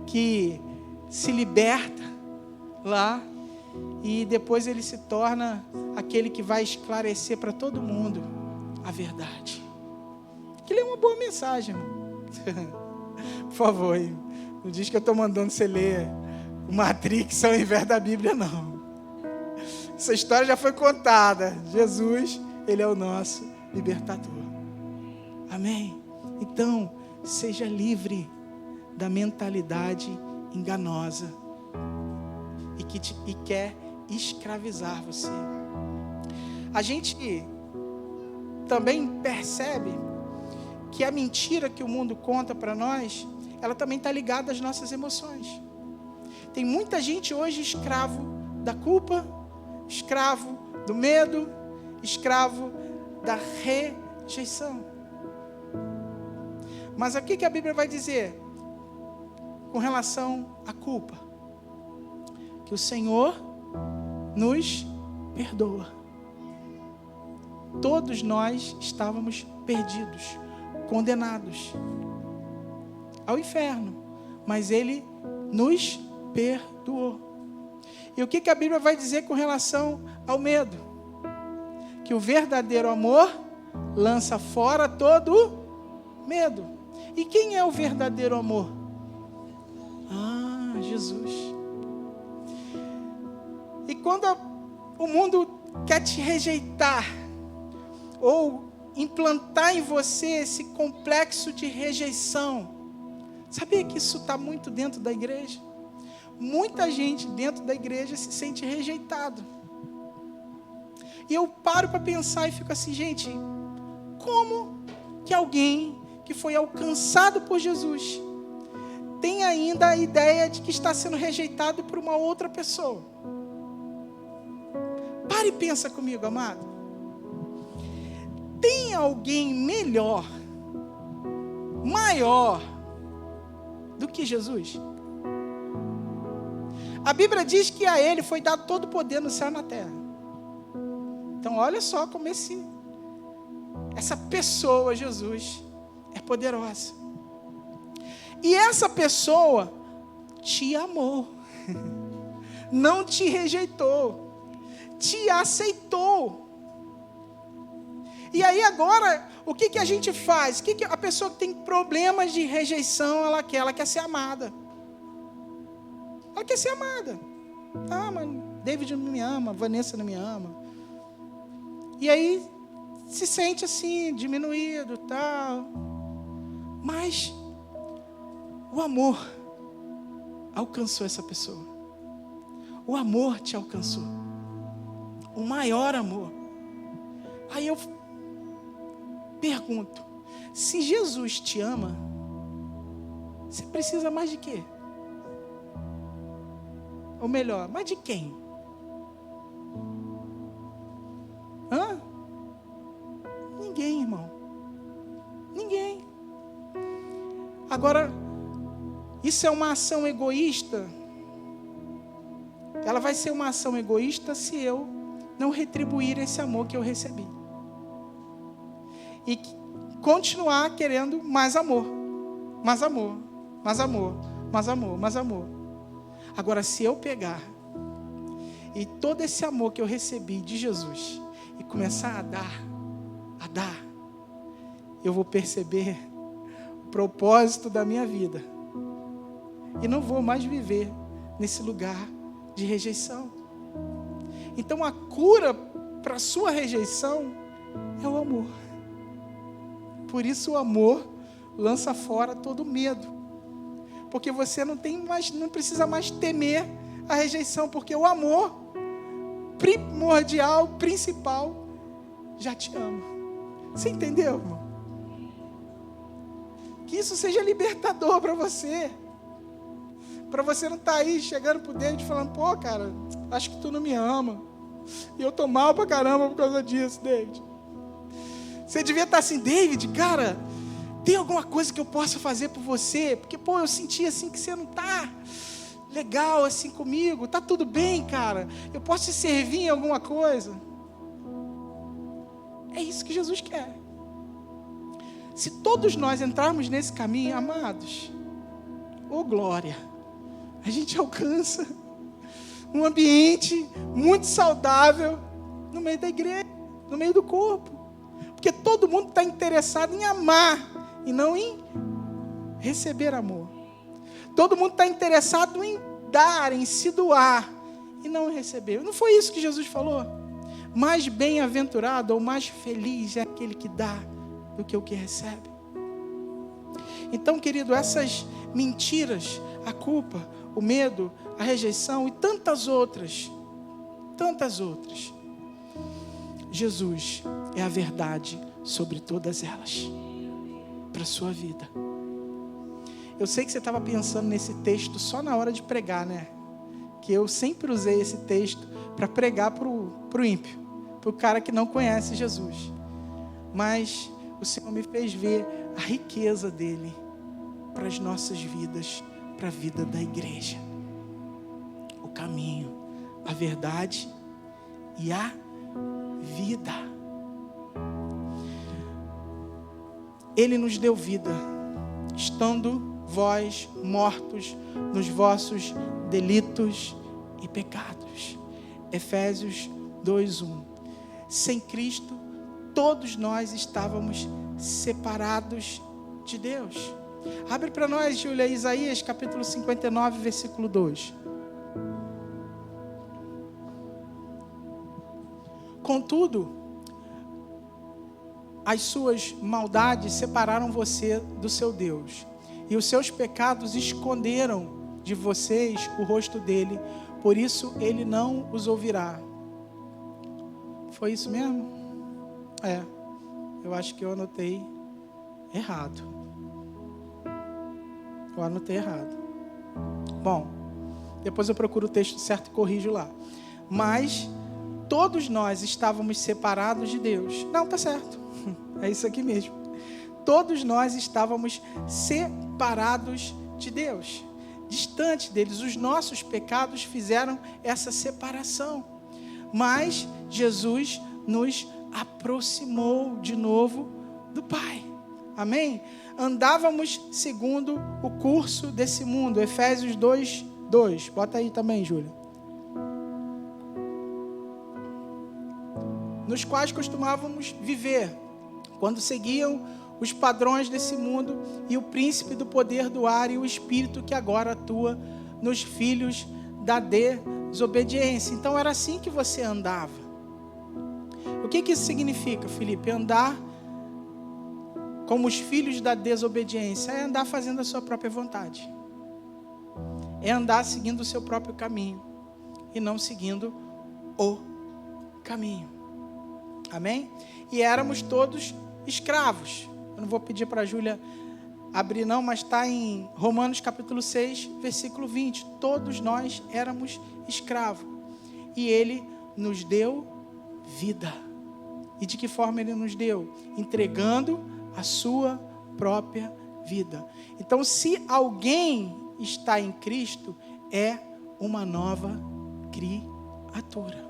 que se liberta lá e depois ele se torna aquele que vai esclarecer para todo mundo a verdade. Aquilo é uma boa mensagem, irmão. Por favor, não diz que eu estou mandando você ler o Matrix ao invés da Bíblia, não. Essa história já foi contada. Jesus, ele é o nosso libertador. Amém? Então, seja livre da mentalidade enganosa e quer escravizar você. A gente também percebe que a mentira que o mundo conta para nós, ela também está ligada às nossas emoções. Tem muita gente hoje escravo da culpa, escravo do medo, escravo da rejeição. Mas o que a Bíblia vai dizer com relação à culpa? Que o Senhor nos perdoa. Todos nós estávamos perdidos, condenados ao inferno, mas Ele nos perdoou. E o que a Bíblia vai dizer com relação ao medo? Que o verdadeiro amor lança fora todo medo. E quem é o verdadeiro amor? Jesus. E quando o mundo quer te rejeitar, ou implantar em você esse complexo de rejeição, sabia que isso está muito dentro da igreja? Muita gente dentro da igreja se sente rejeitado. E eu paro para pensar e fico assim, gente, como que alguém que foi alcançado por Jesus tem ainda a ideia de que está sendo rejeitado por uma outra pessoa? Pare e pensa comigo, amado. Tem alguém melhor, maior do que Jesus? A Bíblia diz que a Ele foi dado todo o poder no céu e na terra. Então olha só como essa pessoa, Jesus, é poderosa. E essa pessoa te amou, não te rejeitou, te aceitou. E aí agora, o que a gente faz? Que a pessoa que tem problemas de rejeição, ela quer ser amada. Ela quer ser amada. Mas David não me ama, Vanessa não me ama. E aí se sente assim, diminuído, tal. Mas o amor alcançou essa pessoa. O amor te alcançou. O maior amor. Aí eu pergunto, se Jesus te ama, você precisa mais de quê? Ou melhor, mais de quem? Ninguém, irmão. Ninguém. Agora, isso é uma ação egoísta? Ela vai ser uma ação egoísta se eu não retribuir esse amor que eu recebi. E continuar querendo mais amor. Mais amor. Mais amor. Mais amor. Mais amor. Agora, se eu pegar e todo esse amor que eu recebi de Jesus e começar a dar, eu vou perceber o propósito da minha vida. E não vou mais viver nesse lugar de rejeição. Então a cura para a sua rejeição é o amor. Por isso o amor lança fora todo medo. Porque você não precisa mais temer a rejeição, porque o amor primordial, principal, já te ama. Você entendeu, irmão? Que isso seja libertador para você. Para você não estar aí chegando pro David falando, pô, cara, acho que tu não me ama. E eu tô mal pra caramba por causa disso, David. Você devia estar assim, David, cara, tem alguma coisa que eu possa fazer por você? Porque, pô, eu senti assim que você não tá legal assim comigo. Tá tudo bem, cara? Eu posso te servir em alguma coisa? É isso que Jesus quer. Se todos nós entrarmos nesse caminho, amados, ô glória, a gente alcança um ambiente muito saudável no meio da igreja, no meio do corpo. Porque todo mundo está interessado em amar e não em receber amor. Todo mundo está interessado em dar, em se doar e não em receber. Não foi isso que Jesus falou? Mais bem-aventurado ou mais feliz é aquele que dá do que o que recebe. Então, querido, essas mentiras, a culpa, o medo, a rejeição e tantas outras, Jesus é a verdade sobre todas elas, para a sua vida. Eu sei que você estava pensando nesse texto só na hora de pregar, né? Que eu sempre usei esse texto para pregar para o ímpio, para o cara que não conhece Jesus. Mas o Senhor me fez ver a riqueza dele para as nossas vidas, para a vida da igreja. O caminho, a verdade e a vida. Ele nos deu vida, estando vós mortos nos vossos delitos e pecados. Efésios 2:1. Sem Cristo, todos nós estávamos separados de Deus. Abre para nós, Júlia, Isaías capítulo 59, versículo 2. Contudo, as suas maldades separaram você do seu Deus, e os seus pecados esconderam de vocês o rosto dele, por isso ele não os ouvirá. Foi isso mesmo? Eu acho que eu anotei errado. Bom, depois eu procuro o texto certo e corrijo lá. Mas todos nós estávamos separados de Deus. Não, tá certo. É isso aqui mesmo. Todos nós estávamos separados de Deus, distante deles. Os nossos pecados fizeram essa separação. Mas Jesus nos aproximou de novo do Pai. Amém? Andávamos segundo o curso desse mundo. Efésios 2:2. Bota aí também, Júlia. Nos quais costumávamos viver, quando seguiam os padrões desse mundo e o príncipe do poder do ar e o espírito que agora atua nos filhos da desobediência. Então era assim que você andava. O que isso significa, Felipe? Andar como os filhos da desobediência é andar fazendo a sua própria vontade. É andar seguindo o seu próprio caminho e não seguindo o caminho. Amém? E éramos todos escravos. Eu não vou pedir para a Júlia abrir não, mas está em Romanos capítulo 6, versículo 20. Todos nós éramos escravos. E Ele nos deu vida. E de que forma Ele nos deu? Entregando a sua própria vida. Então, se alguém está em Cristo, é uma nova criatura.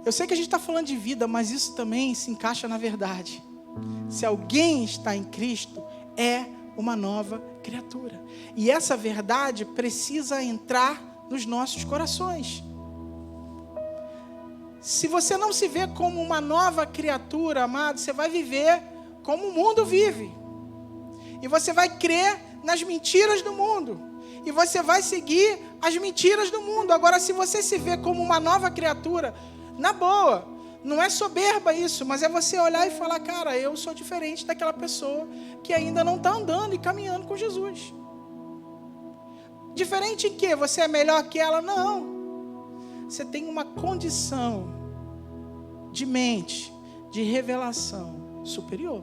Eu sei que a gente está falando de vida, mas isso também se encaixa na verdade. Se alguém está em Cristo, é uma nova criatura. E essa verdade precisa entrar nos nossos corações. Se você não se vê como uma nova criatura, amado, você vai viver como o mundo vive. E você vai crer nas mentiras do mundo. e você vai seguir as mentiras do mundo. Agora, se você se vê como uma nova criatura, na boa, não é soberba isso, mas é você olhar e falar, cara, eu sou diferente daquela pessoa que ainda não está andando e caminhando com Jesus. Diferente em quê? Você é melhor que ela? Não. Você tem uma condição de mente, de revelação superior.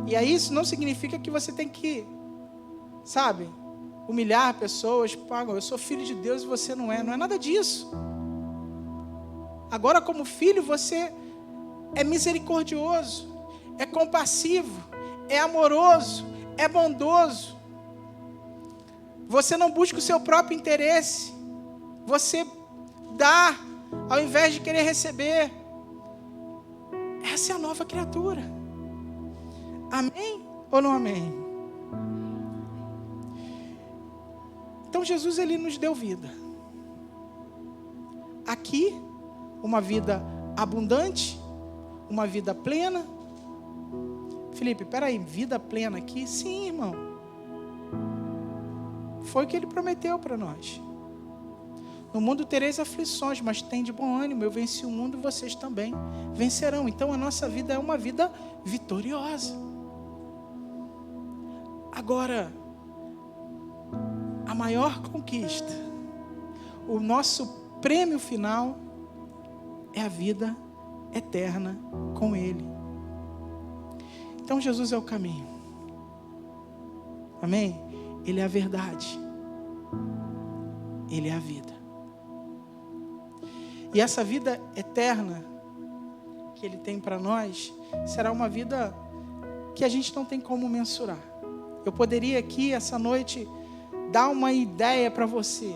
E aí isso não significa que você tem que, sabe, humilhar pessoas. Eu sou filho de Deus e você não é. Não é nada disso. Agora, como filho, você é misericordioso, é compassivo, é amoroso, é bondoso. Você não busca o seu próprio interesse. Você dá ao invés de querer receber. Essa é a nova criatura. Amém ou não amém? Então Jesus, ele nos deu vida. Aqui, uma vida abundante, uma vida plena. Felipe, peraí, vida plena aqui? Sim, irmão. Foi o que ele prometeu para nós. No mundo tereis aflições, mas tem de bom ânimo. Eu venci o mundo e vocês também vencerão. Então a nossa vida é uma vida vitoriosa. Agora, a maior conquista, o nosso prêmio final é a vida eterna com Ele. Então Jesus é o caminho. Amém? Ele é a verdade. Ele é a vida. E essa vida eterna que Ele tem para nós será uma vida que a gente não tem como mensurar. Eu poderia aqui essa noite dar uma ideia para você,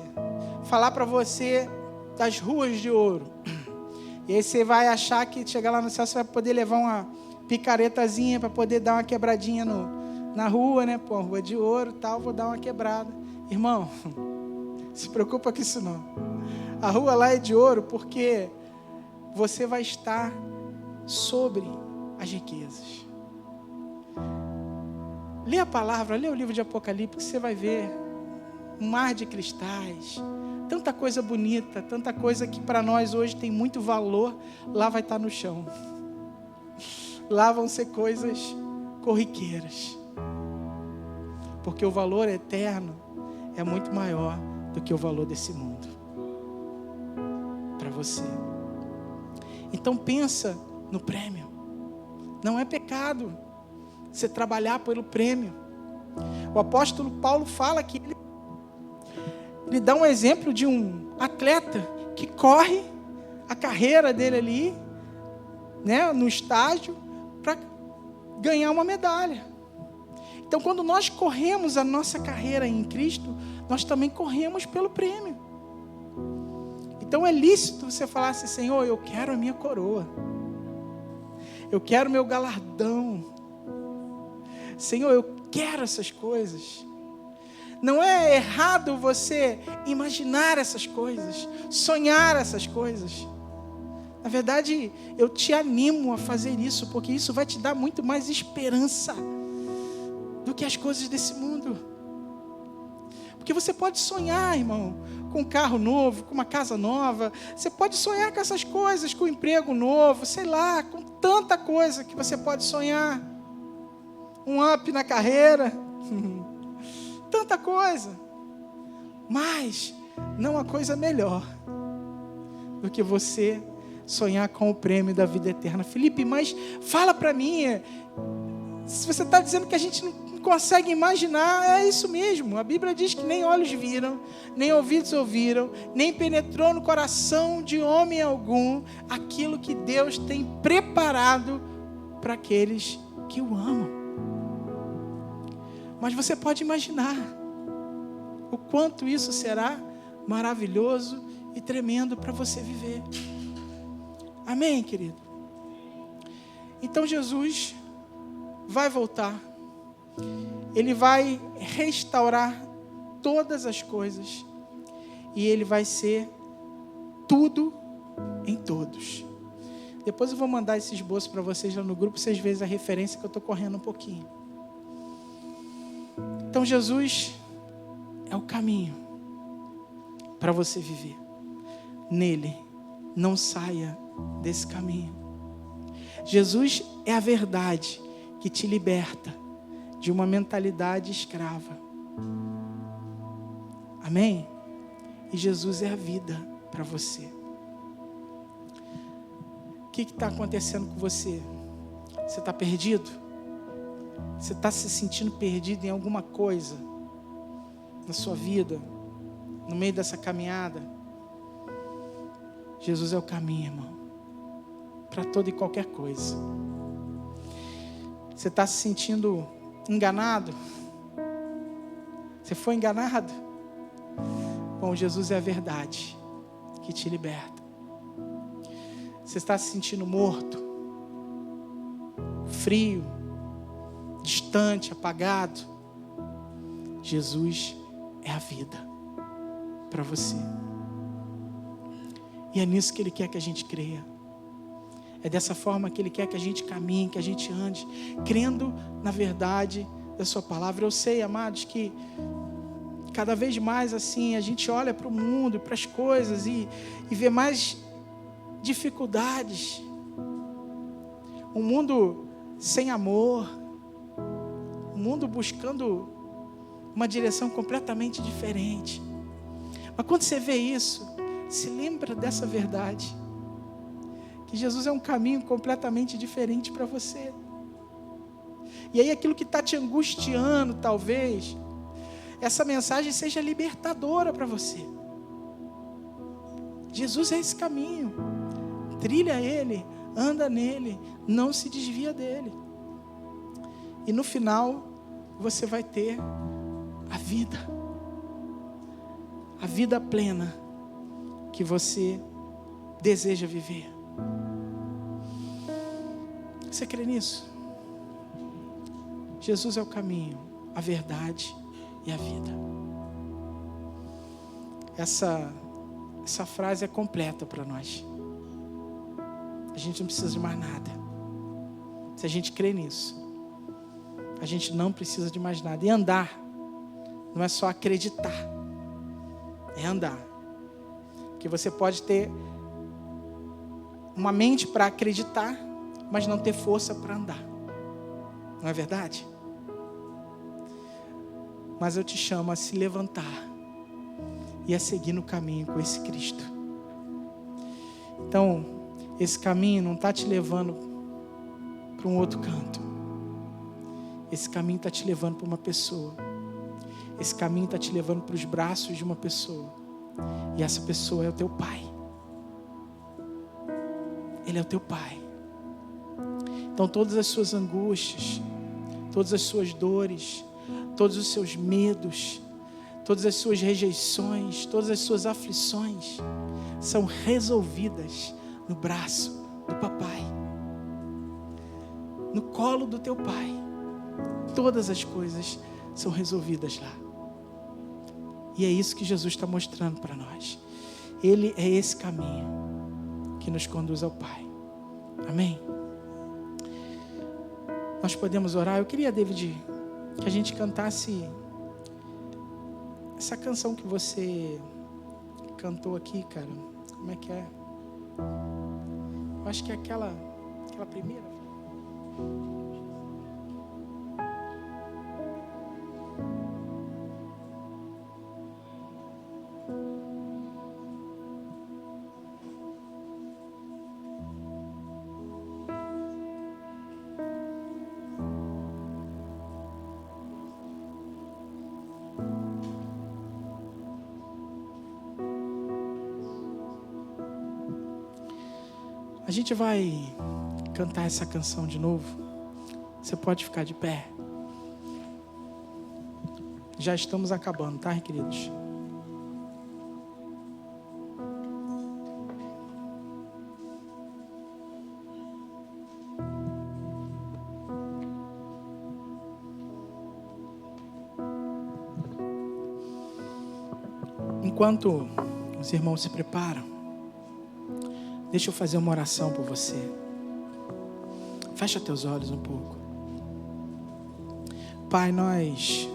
falar para você das ruas de ouro. E aí você vai achar que chegar lá no céu você vai poder levar uma picaretazinha para poder dar uma quebradinha na rua, né? Pô, rua de ouro, tal, vou dar uma quebrada. Irmão, se preocupa com isso não. A rua lá é de ouro porque você vai estar sobre as riquezas. Lê a palavra, lê o livro de Apocalipse, que você vai ver um mar de cristais, tanta coisa bonita, tanta coisa que para nós hoje tem muito valor, lá vai estar no chão. Lá vão ser coisas corriqueiras. Porque o valor eterno é muito maior do que o valor desse mundo. Para você. Então pensa no prêmio. Não é pecado você trabalhar pelo prêmio. O apóstolo Paulo fala que ele dá um exemplo de um atleta que corre a carreira dele ali, né, no estágio, para ganhar uma medalha. Então, quando nós corremos a nossa carreira em Cristo, nós também corremos pelo prêmio. Então, é lícito você falar assim, Senhor, eu quero a minha coroa. Eu quero o meu galardão. Senhor, eu quero essas coisas. Não é errado você imaginar essas coisas, sonhar essas coisas. Na verdade, eu te animo a fazer isso, porque isso vai te dar muito mais esperança do que as coisas desse mundo. Porque você pode sonhar, irmão, com um carro novo, com uma casa nova. Você pode sonhar com essas coisas, com um emprego novo, sei lá, com tanta coisa que você pode sonhar. Um up na carreira. Tanta coisa. Mas não há coisa melhor do que você sonhar com o prêmio da vida eterna. Felipe, mas fala para mim, se você está dizendo que a gente não consegue imaginar, é isso mesmo. A Bíblia diz que nem olhos viram, nem ouvidos ouviram, nem penetrou no coração de homem algum aquilo que Deus tem preparado para aqueles que o amam. Mas você pode imaginar o quanto isso será maravilhoso e tremendo para você viver. Amém, querido? Então Jesus vai voltar. Ele vai restaurar todas as coisas. E Ele vai ser tudo em todos. Depois eu vou mandar esse esboço para vocês lá no grupo, vocês veem a referência que eu estou correndo um pouquinho. Então Jesus é o caminho para você viver. Nele, não saia desse caminho. Jesus é a verdade que te liberta de uma mentalidade escrava. Amém? E Jesus é a vida para você. O que está acontecendo com você? Você está perdido? Você está se sentindo perdido em alguma coisa na sua vida, no meio dessa caminhada? Jesus é o caminho, irmão, para toda e qualquer coisa. Você está se sentindo enganado? Você foi enganado? Bom, Jesus é a verdade que te liberta. Você está se sentindo morto, frio, distante, apagado? Jesus é a vida para você. E é nisso que Ele quer que a gente creia. É dessa forma que Ele quer que a gente caminhe, que a gente ande, crendo na verdade da sua palavra. Eu sei, amados, que cada vez mais assim, a gente olha para o mundo, para as coisas e vê mais dificuldades. Um mundo sem amor, um mundo buscando uma direção completamente diferente. Mas quando você vê isso, se lembra dessa verdade, que Jesus é um caminho completamente diferente para você. E aí aquilo que está te angustiando, talvez, essa mensagem seja libertadora para você. Jesus é esse caminho. Trilha Ele, anda nele, não se desvia dele. E no final, você vai ter a vida plena que você deseja viver. Você crê nisso? Jesus é o caminho, a verdade e a vida. Essa frase é completa para nós. A gente não precisa de mais nada. Se a gente crê nisso, a gente não precisa de mais nada. E andar não é só acreditar, é andar. Porque você pode ter uma mente para acreditar, mas não ter força para andar. Não é verdade? Mas eu te chamo a se levantar e a seguir no caminho com esse Cristo. Então, esse caminho não está te levando para um outro canto. Esse caminho está te levando para uma pessoa. Esse caminho está te levando para os braços de uma pessoa. E essa pessoa é o teu Pai. Ele é o teu Pai. Então todas as suas angústias, todas as suas dores, todos os seus medos, todas as suas rejeições, todas as suas aflições são resolvidas no braço do papai, no colo do teu Pai. Todas as coisas são resolvidas lá. E é isso que Jesus está mostrando para nós. Ele é esse caminho que nos conduz ao Pai. Amém? Nós podemos orar. Eu queria, David, que a gente cantasse essa canção que você cantou aqui, cara. Como é que é? Eu acho que é aquela primeira. A gente vai cantar essa canção de novo. Você pode ficar de pé. Já estamos acabando, tá, queridos? Enquanto os irmãos se preparam, deixa eu fazer uma oração por você. Fecha teus olhos um pouco. Pai, nós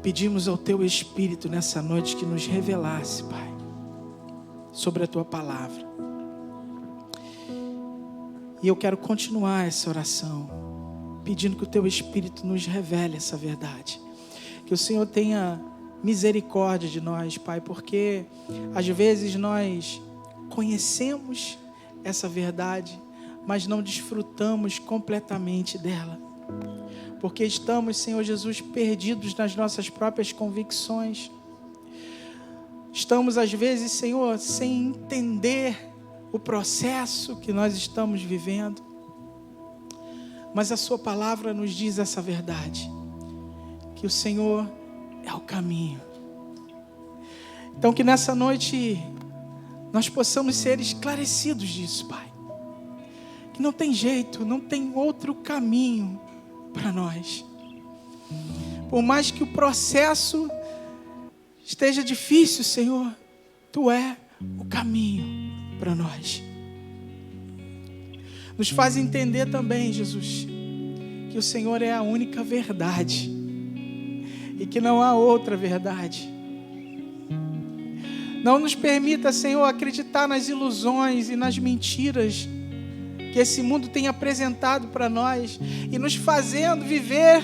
pedimos ao Teu Espírito nessa noite que nos revelasse, Pai, sobre a Tua palavra. E eu quero continuar essa oração, pedindo que o Teu Espírito nos revele essa verdade. Que o Senhor tenha misericórdia de nós, Pai, porque às vezes nós conhecemos essa verdade, mas não desfrutamos completamente dela. Porque estamos, Senhor Jesus, perdidos nas nossas próprias convicções. Estamos às vezes, Senhor, sem entender o processo que nós estamos vivendo. Mas a Sua palavra nos diz essa verdade, que o Senhor é o caminho. Então que nessa noite nós possamos ser esclarecidos disso, Pai. Que não tem jeito, não tem outro caminho para nós. Por mais que o processo esteja difícil, Senhor, Tu é o caminho para nós. Nos faz entender também, Jesus, que o Senhor é a única verdade e que não há outra verdade. Não nos permita, Senhor, acreditar nas ilusões e nas mentiras que esse mundo tem apresentado para nós e nos fazendo viver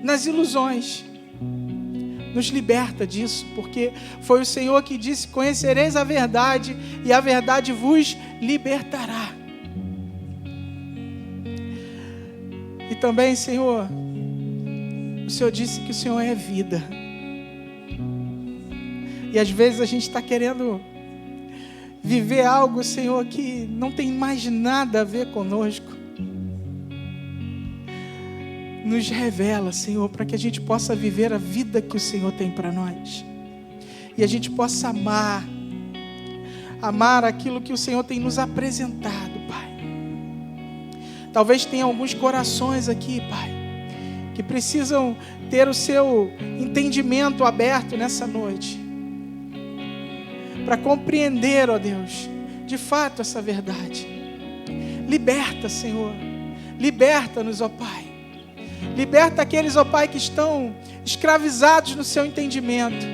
nas ilusões. Nos liberta disso, porque foi o Senhor que disse: conhecereis a verdade e a verdade vos libertará. E também, Senhor, o Senhor disse que o Senhor é vida. E às vezes a gente está querendo viver algo, Senhor, que não tem mais nada a ver conosco. Nos revela, Senhor, para que a gente possa viver a vida que o Senhor tem para nós. E a gente possa amar aquilo que o Senhor tem nos apresentado, Pai. Talvez tenha alguns corações aqui, Pai, que precisam ter o seu entendimento aberto nessa noite, para compreender, ó Deus, de fato essa verdade. Liberta, Senhor, liberta-nos, ó Pai. Liberta aqueles, ó Pai, que estão escravizados no seu entendimento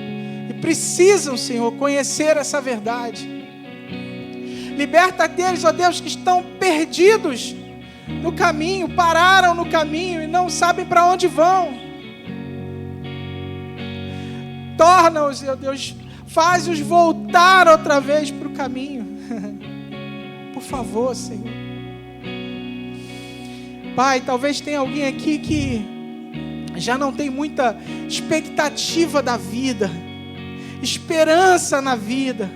e precisam, Senhor, conhecer essa verdade. Liberta aqueles, ó Deus, que estão perdidos no caminho, pararam no caminho e não sabem para onde vão. Torna-os, ó Deus, faz-os voltar outra vez para o caminho. Por favor, Senhor. Pai, talvez tenha alguém aqui que já não tem muita expectativa da vida, esperança na vida.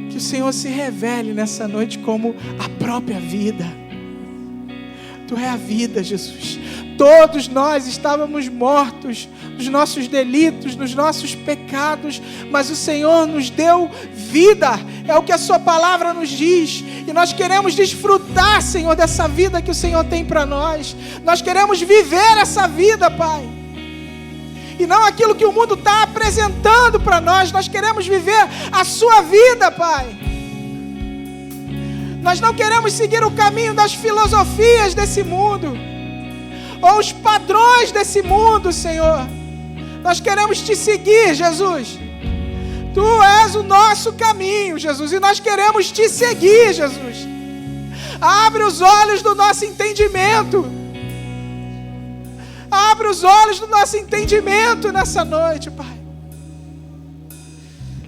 Que o Senhor se revele nessa noite como a própria vida. Tu é a vida, Jesus. Todos nós estávamos mortos nos nossos delitos, nos nossos pecados, mas o Senhor nos deu vida, é o que a Sua palavra nos diz, e nós queremos desfrutar, Senhor, dessa vida que o Senhor tem para nós. Nós queremos viver essa vida, Pai, e não aquilo que o mundo está apresentando para nós. Nós queremos viver a Sua vida, Pai. Nós não queremos seguir o caminho das filosofias desse mundo, ou os padrões desse mundo, Senhor. Nós queremos Te seguir, Jesus. Tu és o nosso caminho, Jesus, e nós queremos Te seguir, Jesus. Abre os olhos do nosso entendimento. Abre os olhos do nosso entendimento nessa noite, Pai.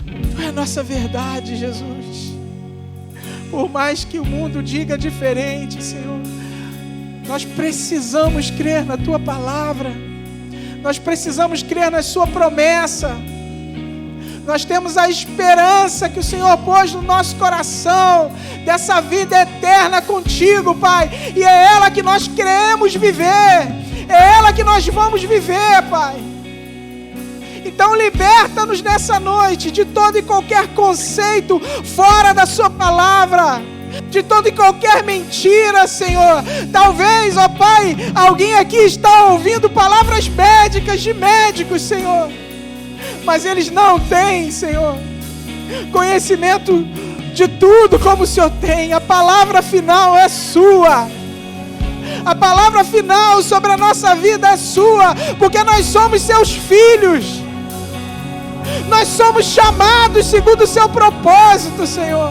Tu é a nossa verdade, Jesus. Por mais que o mundo diga diferente, Senhor, nós precisamos crer na Tua palavra. Nós precisamos crer na Sua promessa. Nós temos a esperança que o Senhor pôs no nosso coração, dessa vida eterna contigo, Pai. E é ela que nós queremos viver. É ela que nós vamos viver, Pai. Então liberta-nos nessa noite de todo e qualquer conceito fora da Sua palavra, de toda e qualquer mentira, Senhor. Talvez, ó Pai, alguém aqui está ouvindo palavras médicas de médicos, Senhor, mas eles não têm, Senhor, conhecimento de tudo como o Senhor tem. A palavra final é Sua. A palavra final sobre a nossa vida é sua, porque nós somos seus filhos. Nós somos chamados segundo o seu propósito, Senhor.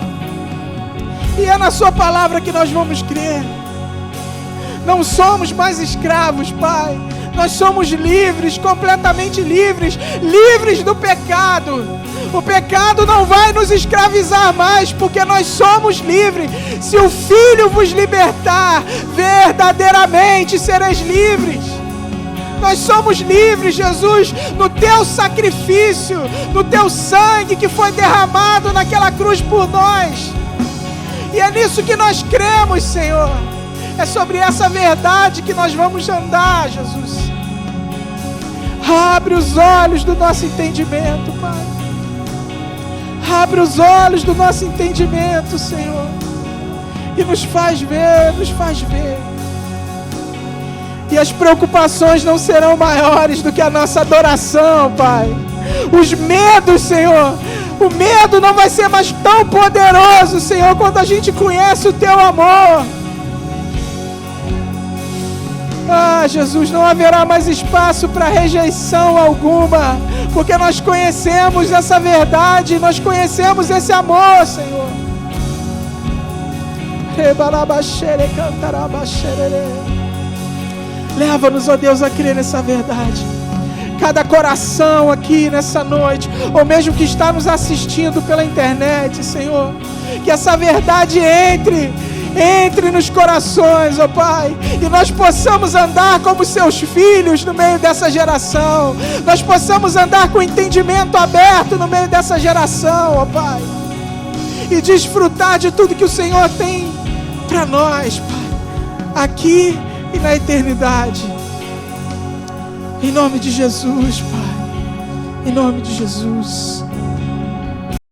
E é na sua palavra que nós vamos crer. Não somos mais escravos, Pai. Nós somos livres, completamente livres, livres do pecado. O pecado não vai nos escravizar mais, porque nós somos livres. Se o Filho vos libertar, verdadeiramente sereis livres. Nós somos livres, Jesus, no teu sacrifício, no teu sangue que foi derramado naquela cruz por nós. E é nisso que nós cremos, Senhor. É sobre essa verdade que nós vamos andar, Jesus. Abre os olhos do nosso entendimento, Pai. Abre os olhos do nosso entendimento, Senhor. E nos faz ver, nos faz ver. E as preocupações não serão maiores do que a nossa adoração, Pai. Os medos, Senhor, o medo não vai ser mais tão poderoso, Senhor, quando a gente conhece o teu amor. Ah, Jesus, não haverá mais espaço para rejeição alguma, porque nós conhecemos essa verdade, nós conhecemos esse amor, Senhor. Leva-nos, ó Deus, a crer nessa verdade. Cada coração aqui nessa noite, ou mesmo que está nos assistindo pela internet, Senhor, que essa verdade entre nos corações, ó Pai, e nós possamos andar como seus filhos no meio dessa geração. Nós possamos andar com o entendimento aberto no meio dessa geração, ó Pai, e desfrutar de tudo que o Senhor tem para nós, Pai, aqui e na eternidade. Em nome de Jesus, Pai. Em nome de Jesus.